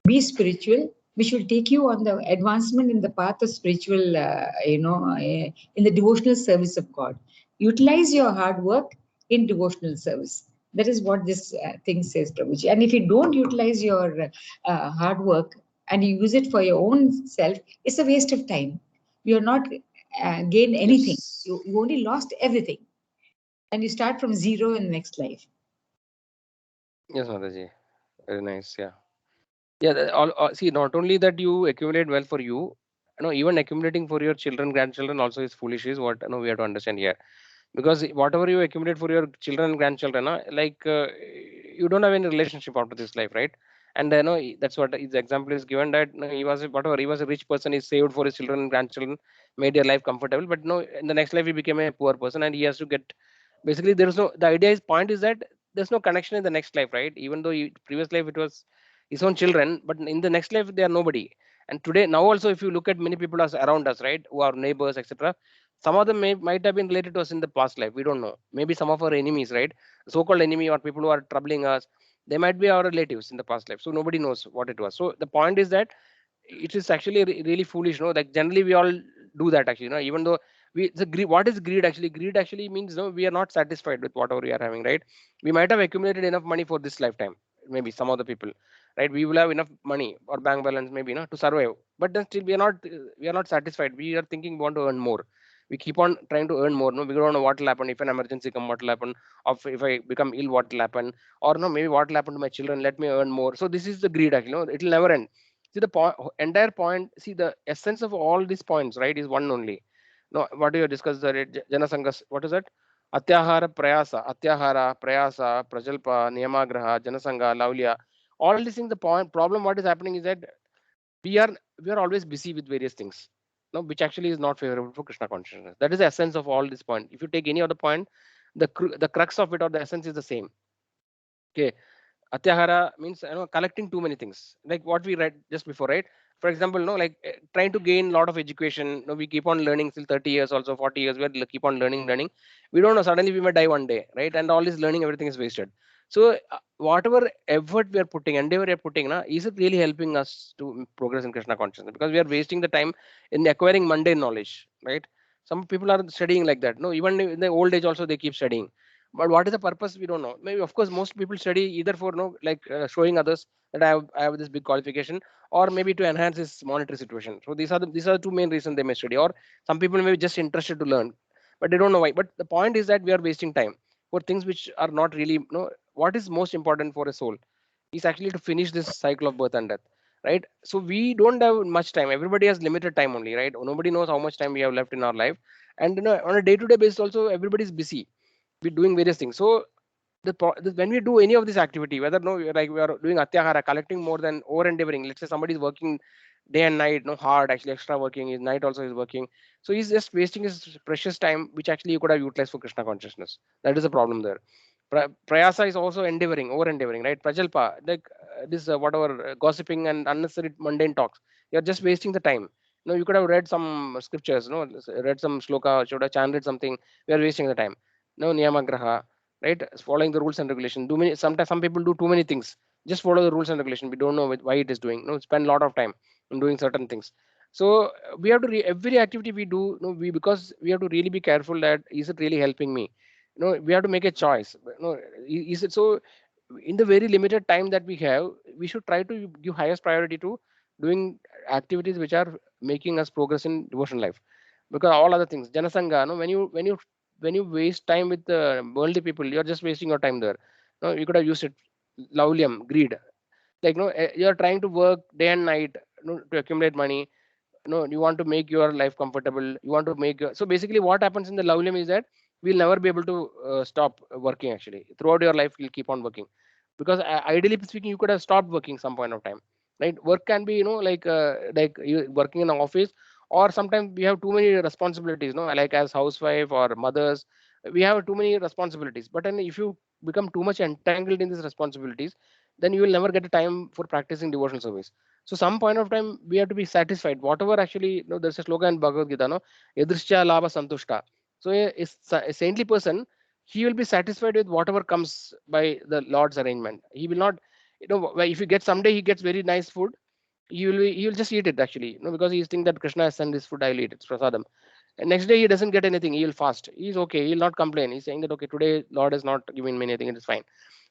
Be spiritual, which will take you on the advancement in the path of spiritual, in the devotional service of God. Utilize your hard work in devotional service. That is what this thing says, Prabhuji. And if you don't utilize your hard work and you use it for your own self, it's a waste of time. You're not gained anything. Yes. You only lost everything. And you start from zero in the next life. Yes, Mataji. Very nice. Yeah. Yeah. See, not only that you accumulate wealth for you, even accumulating for your children, grandchildren also is foolish. Is what we have to understand here. Because whatever you accumulate for your children and grandchildren, you don't have any relationship after this life, right? And that's what his example is given, that he was a rich person, he saved for his children and grandchildren, made their life comfortable, but no, in the next life he became a poor person and he has to get, basically there is no, the idea is, point is that there's no connection in the next life, right? Even though previous life it was his own children, but in the next life they are nobody. And today, now also, if you look at many people as around us, right, who are neighbors, etc., some of them might have been related to us in the past life. We don't know. Maybe some of our enemies, right? So-called enemy or people who are troubling us, they might be our relatives in the past life. So nobody knows what it was. So the point is that it is actually really foolish, no? Like generally we all do that actually, even though what is greed actually? Greed actually means, we are not satisfied with whatever we are having, right? We might have accumulated enough money for this lifetime. Maybe some of the people, right? We will have enough money or bank balance, maybe, to survive. But then still we are not satisfied. We are thinking we want to earn more. We keep on trying to earn more. No, we don't know what will happen if an emergency come. What will happen? Or if I become ill, what will happen? Or no, maybe what will happen to my children? Let me earn more. So this is the greed. Actually, no, it will never end. See the entire point. See the essence of all these points, right? Is one only. No, what do you discuss? The Janasanghas. What is it? Atyahara, Prayasa, Prajalpa, Niyamagraha, Janasangha, Lavlya. All these things. The problem. What is happening is that we are we are always busy with various things, no, which actually is not favorable for Krishna consciousness. That is the essence of all this point. If you take any other point, the crux of it or the essence is the same. Okay. Atyahara means, collecting too many things, like what we read just before, right? For example, trying to gain a lot of education. We keep on learning till 30 years, also 40 years. We keep on learning. We don't know. Suddenly we may die one day, right? And all this learning, everything is wasted. So whatever effort we are putting, endeavor we are putting, is it really helping us to progress in Krishna consciousness? Because we are wasting the time in acquiring mundane knowledge, right? Some people are studying like that. No, even in the old age also they keep studying, but what is the purpose? We don't know. Maybe, of course, most people study either for, showing others that I have this big qualification, or maybe to enhance his monetary situation. So these are the two main reasons they may study. Or some people may be just interested to learn, but they don't know why. But the point is that we are wasting time for things which are not really. What is most important for a soul is actually to finish this cycle of birth and death, right? So we don't have much time. Everybody has limited time only, right? Nobody knows how much time we have left in our life, and on a day-to-day basis also everybody is busy. We're doing various things. So when we do any of this activity, whether like we are doing atyahara, collecting more than over endeavoring. Let's say somebody is working day and night, no, hard, actually extra working. His night also is working, so he's just wasting his precious time, which actually you could have utilized for Krishna consciousness. That is a problem there. Prayasa is also endeavoring, over endeavoring, right? Prajalpa, like this whatever gossiping and unnecessary mundane talks. You're just wasting the time. No, you could have read some scriptures, no, read some shloka, should have chanted something. We are wasting the time. No, niyamagraha, right? Following the rules and regulation. Sometimes some people do too many things. Just follow the rules and regulation. We don't know why it is doing. No, spend a lot of time in doing certain things. So we have to every activity we do. No, because we have to really be careful that is it really helping me. We have to make a choice. Is it so? In the very limited time that we have, we should try to give highest priority to doing activities which are making us progress in devotion life. Because all other things, Janasangha, no, when you waste time with worldly people, you're just wasting your time there. No, you could have used it. Laulyam, greed. Like, no, you're trying to work day and night, to accumulate money. You want to make your life comfortable. You want to make so basically what happens in the Laulyam is that we'll never be able to stop working. Actually, throughout your life you'll keep on working, because ideally speaking you could have stopped working some point of time, right? Work can be, like you working in an office, or sometimes we have too many responsibilities, no, like as housewife or mothers, we have too many responsibilities. But then if you become too much entangled in these responsibilities, then you will never get a time for practicing devotional service. So some point of time we have to be satisfied whatever actually, there's a slogan in Bhagavad Gita, no, yadrishya lava santushta. So a saintly person he will be satisfied with whatever comes by the Lord's arrangement. He will not, if you get someday he gets very nice food, he will just eat it actually, because he think that Krishna has sent this food, I'll eat it, it's prasadam. And next day he doesn't get anything, he'll fast. He's okay, he'll not complain. He's saying that okay, today Lord has not given me anything, it is fine.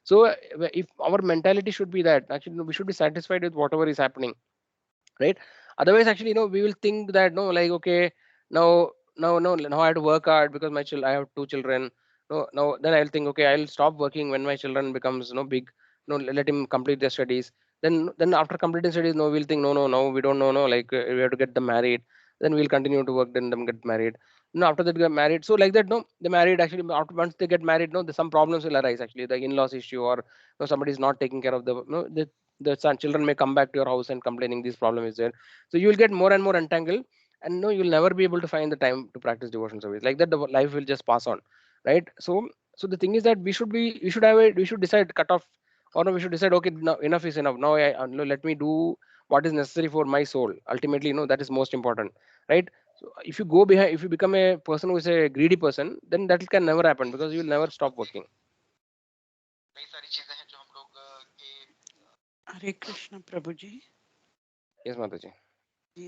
So if our mentality should be that actually, we should be satisfied with whatever is happening, right? Otherwise actually, we will think that no, like okay, now now I have to work hard because I have two children. No, now then I'll think okay, I'll stop working when my children becomes big. No, let him complete their studies. Then after completing studies, no, we'll think no, we don't know, no, like we have to get them married. Then we'll continue to work, then them get married. No, after that get married, so like that, no, the married actually, after once they get married, no, some problems will arise actually, the in-laws issue, or somebody is not taking care of the children may come back to your house and complaining this problem is there. So you will get more and more entangled, and no, you'll never be able to find the time to practice devotional service. Like that, the life will just pass on, right? So the thing is that we should decide cut off, or no, we should decide okay, now enough is enough. Now no, let me do what is necessary for my soul. Ultimately, that is most important, right? So if you go behind, if you become a person who is a greedy person, then that can never happen because you will never stop working. Hare Krishna, Prabhuji. Yes, Mataji.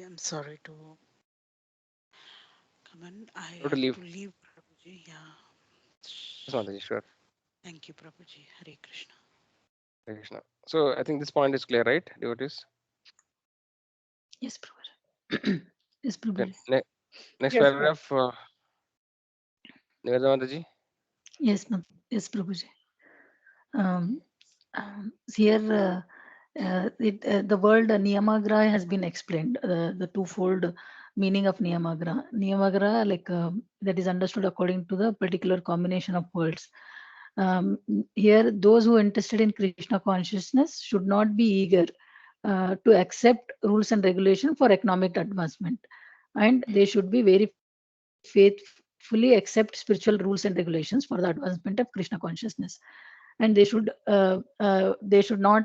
I'm sorry to come in. I To have leave. to leave, Prabhuji. Yeah. Yes, Mataji, sure. Thank you, Prabhuji. Hare Krishna. Hare Krishna. So I think this point is clear, right, devotees? Yes, Prabhuji. Yes, Okay. Prabhuji. Next Yes, paragraph, Nivedha Mataji. Yes, yes, Prabhuji. Here, the word Niyamagra has been explained, the twofold meaning of Niyamagra. Niyamagra, like that is understood according to the particular combination of words. Here, those who are interested in Krishna consciousness should not be eager to accept rules and regulation for economic advancement, and they should be very faithfully accept spiritual rules and regulations for the advancement of Krishna consciousness. And they should not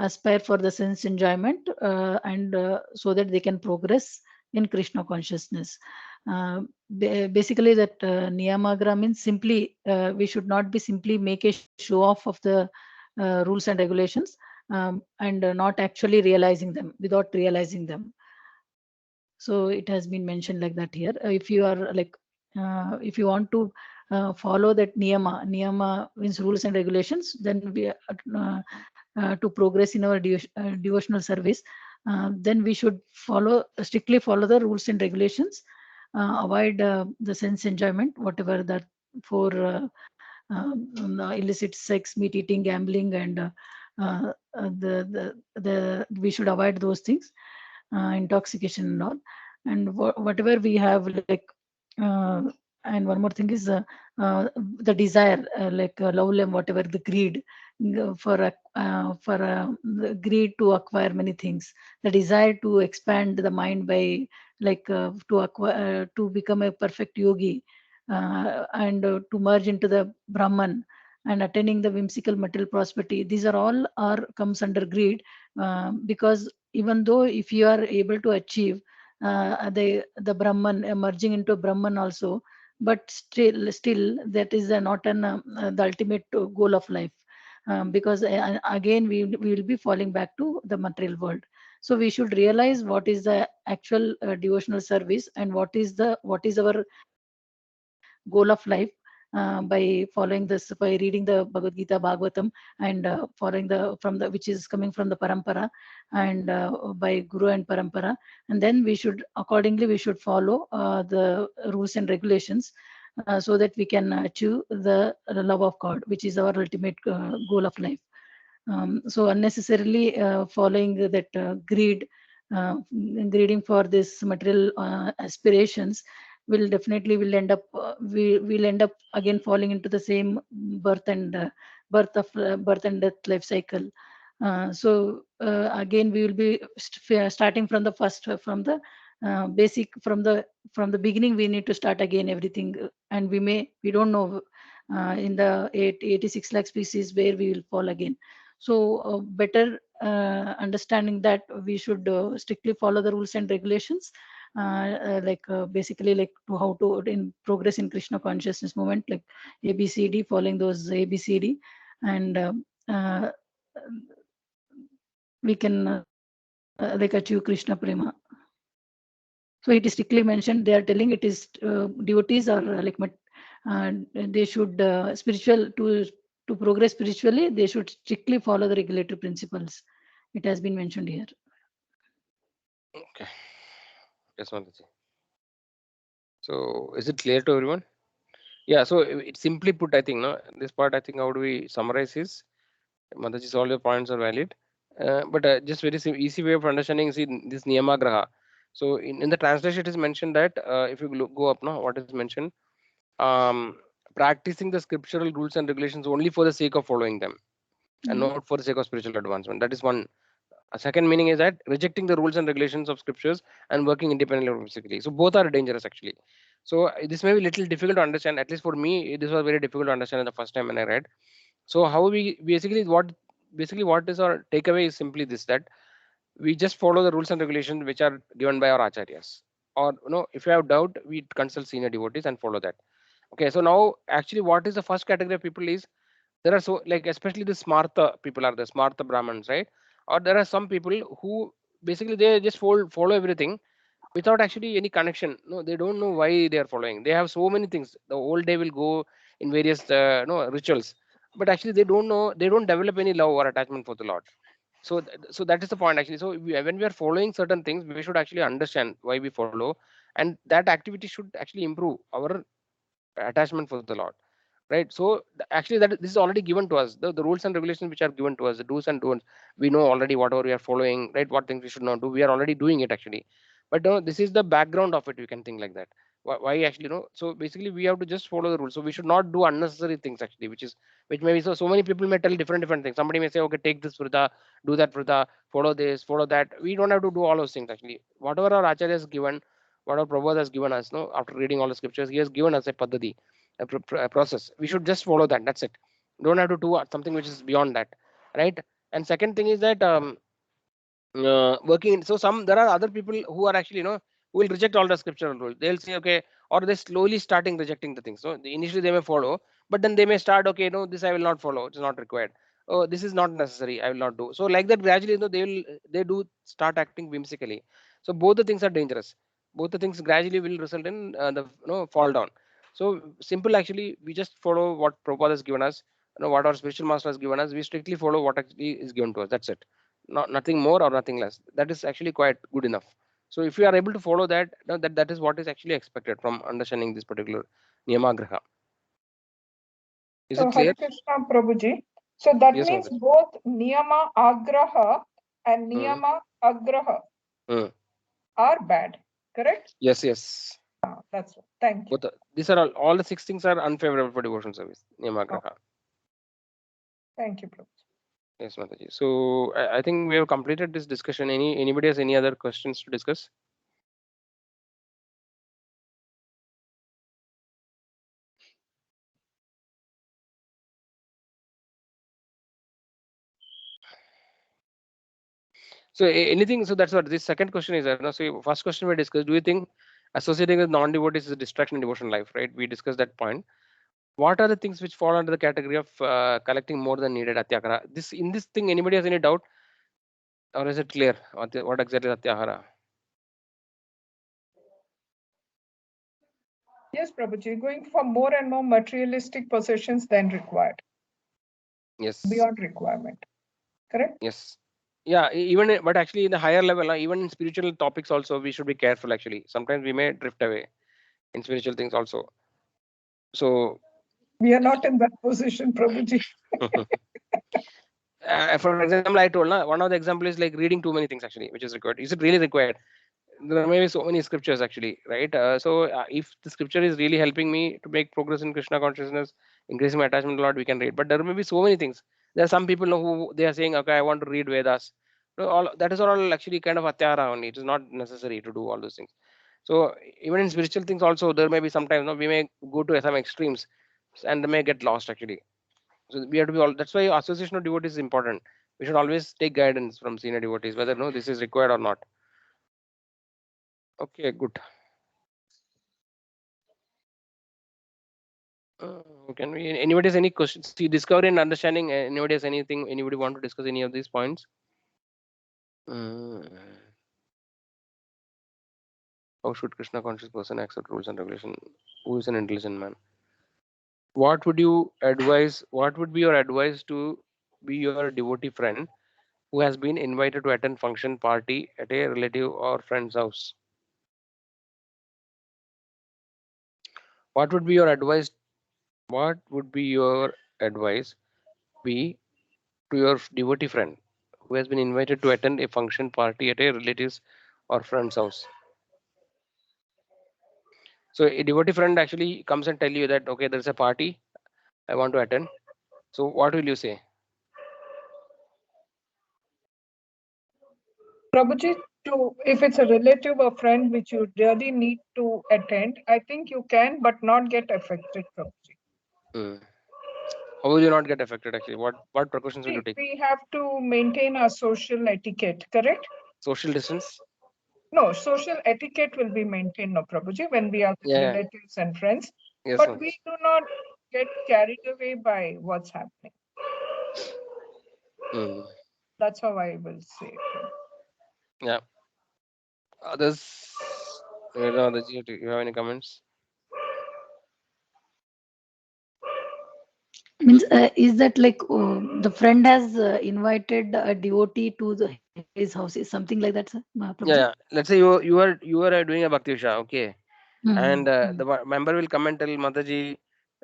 aspire for the sense enjoyment, and so that they can progress in Krishna consciousness. Basically, that niyamagra means simply we should not be simply make a show off of the rules and regulations, and not actually realizing them without realizing them. So it has been mentioned like that here. If you are like, if you want to follow that niyama means rules and regulations, then we to progress in our devotional service, then we should strictly follow the rules and regulations, avoid the sense enjoyment, whatever that for illicit sex, meat eating, gambling, and we should avoid those things, intoxication and all. And whatever we have, like, uh, and one more thing is the desire, like love and whatever, the greed, the greed to acquire many things, the desire to expand the mind by, like, to become a perfect yogi, and to merge into the Brahman, and attaining the whimsical material prosperity. These are all comes under greed, because even though if you are able to achieve the Brahman, merging into Brahman also, but still that is not the ultimate goal of life, because again we will be falling back to the material world. So we should realize what is the actual devotional service, and what is our goal of life, by following this, by reading the Bhagavad Gita, Bhagavatam, and following from the, which is coming from the parampara, and by Guru and parampara. And then we should accordingly we should follow the rules and regulations, so that we can achieve the love of God, which is our ultimate goal of life. So unnecessarily following that greeding for this material aspirations will definitely will end up again falling into the same birth and death life cycle. Again we will be starting from the first, from the basic, from the beginning. We need to start again everything, and we don't know in the 86 lakh species where we will fall again. So better understanding that we should strictly follow the rules and regulations, basically like to how to in progress in Krishna consciousness movement, like ABCD, following those ABCD, and we can like achieve Krishna prema. So it is strictly mentioned. They are telling it is devotees are they should spiritual to progress spiritually. They should strictly follow the regulatory principles. It has been mentioned here. Okay. Yes, Mataji. So is it clear to everyone? Yeah. So it simply put, I think, no, this part, I think, how do we summarize is, Mataji's all your points are valid, but just very easy way of understanding is this niyamagraha. So in the translation, it is mentioned that if you go up now, what is mentioned? Um, Practicing the scriptural rules and regulations only for the sake of following them, and not for the sake of spiritual advancement. That is one. A second meaning is that rejecting the rules and regulations of scriptures and working independently physically. So both are dangerous actually. So this may be little difficult to understand. At least for me, this was very difficult to understand the first time when I read. So how we basically what is our takeaway is simply this, that we just follow the rules and regulations which are given by our acharyas. Or if you have doubt, we consult senior devotees and follow that. Okay, so now actually what is the first category of people is, there are so like especially the smarta people are the smarta brahmins, right? Or there are some people who basically they just follow everything without actually any connection. No, they don't know why they are following. They have so many things. The whole day will go in various rituals, but actually they don't know. They don't develop any love or attachment for the Lord. So so that is the point actually. So when we are following certain things, we should actually understand why we follow, and that activity should actually improve our attachment for the Lord, right? So actually this is already given to us, the rules and regulations which are given to us, the do's and don'ts, we know already whatever we are following, right? What things we should not do, we are already doing it actually. But this is the background of it, you can think like that. Why actually, so basically we have to just follow the rules. So we should not do unnecessary things actually, which maybe, so many people may tell different things. Somebody may say, okay, take this vrita, do that vrita, follow this, follow that. We don't have to do all those things actually. Whatever our acharya has given, what our Prabhupada has given us, no, after reading all the scriptures, he has given us a paddhati, a process. We should just follow that. That's it. Don't have to do something which is beyond that, right? And second thing is that working in, so there are other people who are actually who will reject all the scriptural rules. They'll say okay, or they slowly starting rejecting the things. So initially they may follow, but then they may start, okay, no, this I will not follow, it's not required. Oh, this is not necessary, I will not do. So like that gradually they do start acting whimsically. So both the things are dangerous. Both the things gradually will result in the fall down. So simple actually, we just follow what Prabhupada has given us, what our spiritual master has given us. We strictly follow what actually is given to us. That's it. Nothing more or nothing less. That is actually quite good enough. So if you are able to follow that, that is what is actually expected from understanding this particular niyamagraha. Is it clear? Hare Krishna Prabhuji. So that Yes, means Mataji. both niyama agraha and niyama agraha are bad, correct? Yes. That's right. Thank you. Both these are all the six things are unfavorable for devotion service. Niyamagraha. Thank you, Prabhuji. Yes, Mataji. So I think we have completed this discussion. Anybody has any other questions to discuss? So anything, so that's what this second question is. So first question we discussed, do you think associating with non-devotees is a distraction in devotional life, right? We discussed that point. What are the things which fall under the category of collecting more than needed atyahara? In this thing, anybody has any doubt, or is it clear what exactly is atyahara? Yes, Prabhuji, going for more and more materialistic possessions than required. Yes. Beyond requirement. Correct? Yes. Yeah, even but actually in the higher level, even in spiritual topics also, we should be careful actually. Sometimes we may drift away in spiritual things also. So we are not in that position, Prabhuji. For example, I told one of the example is like reading too many things actually, which is required. Is it really required? There may be so many scriptures actually, right? If the scripture is really helping me to make progress in Krishna consciousness, increasing my attachment to Lord, we can read. But there may be so many things. There are some people who they are saying, okay, I want to read Vedas. All that is all actually kind of atyara only. It is not necessary to do all those things. So even in spiritual things also, there may be sometimes we may go to some extremes and they may get lost actually. So we have to be all. That's why association of devotees is important. We should always take guidance from senior devotees, whether this is required or not. Okay, good. Can we? Anybody has any questions? See, discovery and understanding. Anybody has anything? Anybody want to discuss any of these points? How should Krishna conscious person accept rules and regulation? Who is an intelligent man? What would you advise? What would be your advice to be your devotee friend who has been invited to attend function party at a relative or friend's house? What would be your advice? What would be your advice be to your devotee friend who has been invited to attend a function party at a relative's or friend's house? So a devotee friend actually comes and tell you that okay, there's a party I want to attend. So what will you say? Prabhuji, if it's a relative or friend which you really need to attend, I think you can, but not get affected, Prabhuji. How will you not get affected actually? What precautions will you take? We have to maintain our social etiquette, correct? Social distance? No, social etiquette will be maintained, no, Prabhuji, when we are with relatives and friends. Yes, but we do not get carried away by what's happening. That's how I will say. Yeah. Others? You have any comments? Means is that like the friend has invited a devotee to his house? Is something like that, sir? Prabhuji? Yeah. Let's say you are doing a Bhakti Vriksha, okay, and Mm. the member will come and tell Mataji,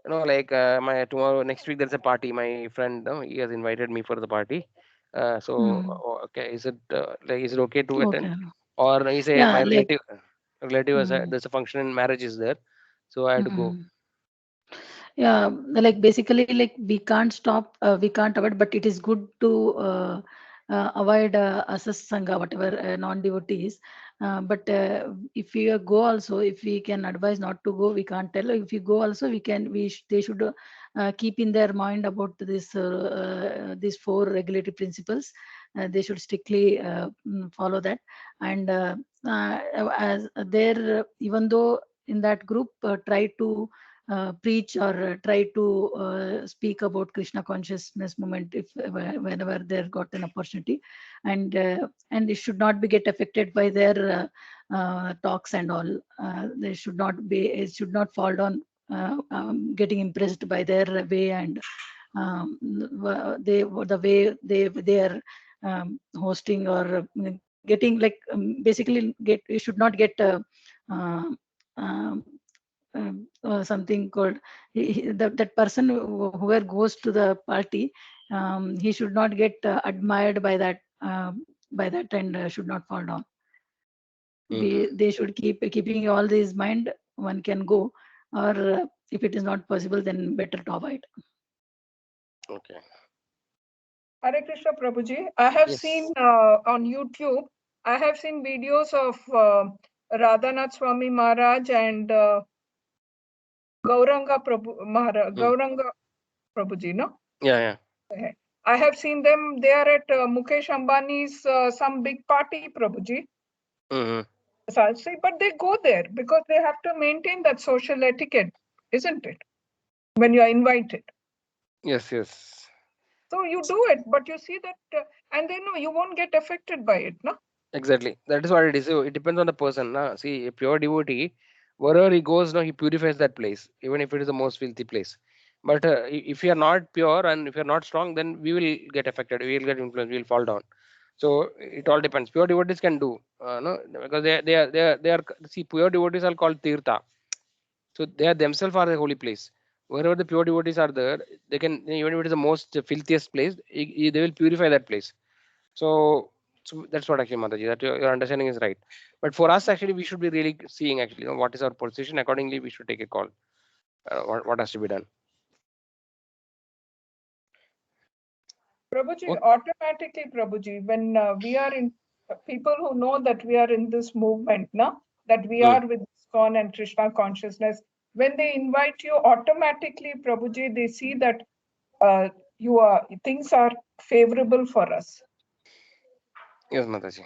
like my tomorrow next week there's a party. My friend, he has invited me for the party. Okay, is it is it okay to attend? Okay. Or he say Yeah, my like. relative has Mm. there's a function in marriage is there, so I have to go. Yeah, like basically like we can't avoid, but it is good to avoid asas sangha, whatever non-devotees, but if we go also, if we can advise not to go, we can't tell. If we go also, they should keep in their mind about these four regulatory principles. They should strictly follow that. And as there, even though in that group try to preach or try to speak about Krishna consciousness movement if whenever they got an opportunity, and it should not be get affected by their talks and all. They should not be. It should not fall down getting impressed by their way and the way they are hosting or getting like basically you should not get uh, um, something called that person whoever goes to the party, he should not get admired by that and should not fall down. They should keeping all these mind. One can go, or if it is not possible, then better to avoid. Okay. Hare Krishna Prabhuji, I have seen on YouTube, I have seen videos of Radhanath Swami Maharaj and Gauranga Gauranga Prabhuji, no? Yeah. I have seen them. They are at Mukesh Ambani's some big party, Prabhuji. But they go there because they have to maintain that social etiquette, isn't it? When you are invited. Yes. So you do it, but you see that, and then you won't get affected by it, no? Exactly. That is what it is. So it depends on the person. Nah? See, a pure devotee, wherever he goes, he purifies that place, even if it is the most filthy place. But if you are not pure and if you are not strong, then we will get affected. We will get influenced. We will fall down. So it all depends. Pure devotees can do, no, because they are. See, pure devotees are called tirtha. So they are themselves are the holy place. Wherever the pure devotees are there, they can, even if it is the most filthiest place, they will purify that place. So that's what actually, Mataji, that your understanding is right. But for us, actually, we should be really seeing actually what is our position. Accordingly, we should take a call. What has to be done. Prabhuji, automatically, Prabhuji, when we are in, people who know that we are in this movement, no? That we are with ISKCON and Krishna consciousness, when they invite you, automatically, Prabhuji, they see that things are favorable for us. Yes, Mataji.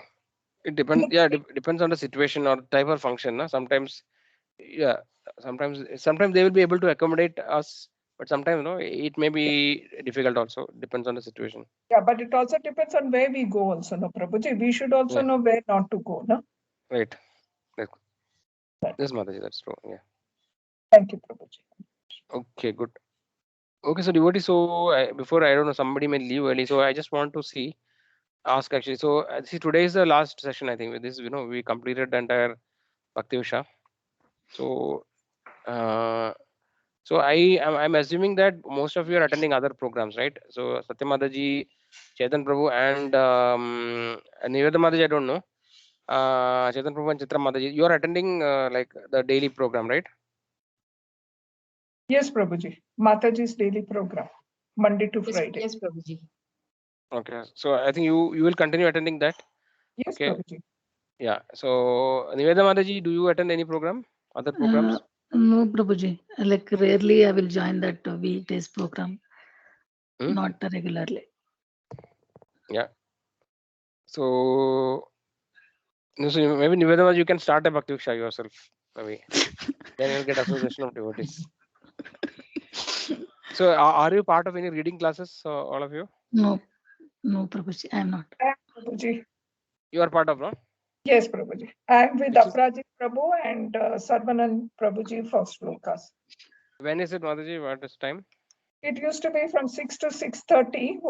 It depends. Yeah, depends on the situation or type of function. Na? Sometimes, yeah, sometimes they will be able to accommodate us, but sometimes no, it may be difficult. Also depends on the situation. Yeah, but it also depends on where we go. Also, no, Prabhuji. We should also know where not to go. No. Right. Yes, Mataji, that's true. Yeah. Thank you, Prabhuji. Okay, good. Okay, so devotee. So before I don't know, somebody may leave early. So I just want to ask actually. So see, today is the last session. I think with this, we completed the entire Bhakti Vriksha. So, I'm assuming that most of you are attending other programs, right? So Satyamadaji, Chetan Prabhu, and Niveda Mataji, I don't know. Chetan Prabhu and Chitra Mataji, you are attending like the daily program, right? Yes, Prabhuji. Mataji's daily program, Monday to Friday. Yes, Prabhuji. Okay, so I think you will continue attending that. Yes, Okay. Prabhuji. Yeah. So Niveda Mataji, do you attend any program? Other programs? No, Prabhuji. Like rarely I will join that weekdays program. Not regularly. Yeah. So, maybe Niveda Mataji, you can start a Bhakti Vriksha yourself. Maybe then you'll get association of devotees. So, are you part of any reading classes, all of you? No, Prabhuji, I am not. Prabhuji. You are part of, no? Yes, Prabhuji. I am with Aprajit Prabhu and Sarvanand Prabhuji for slokas. When is it, Mataji? What is time? It used to be from 6 to 6:30.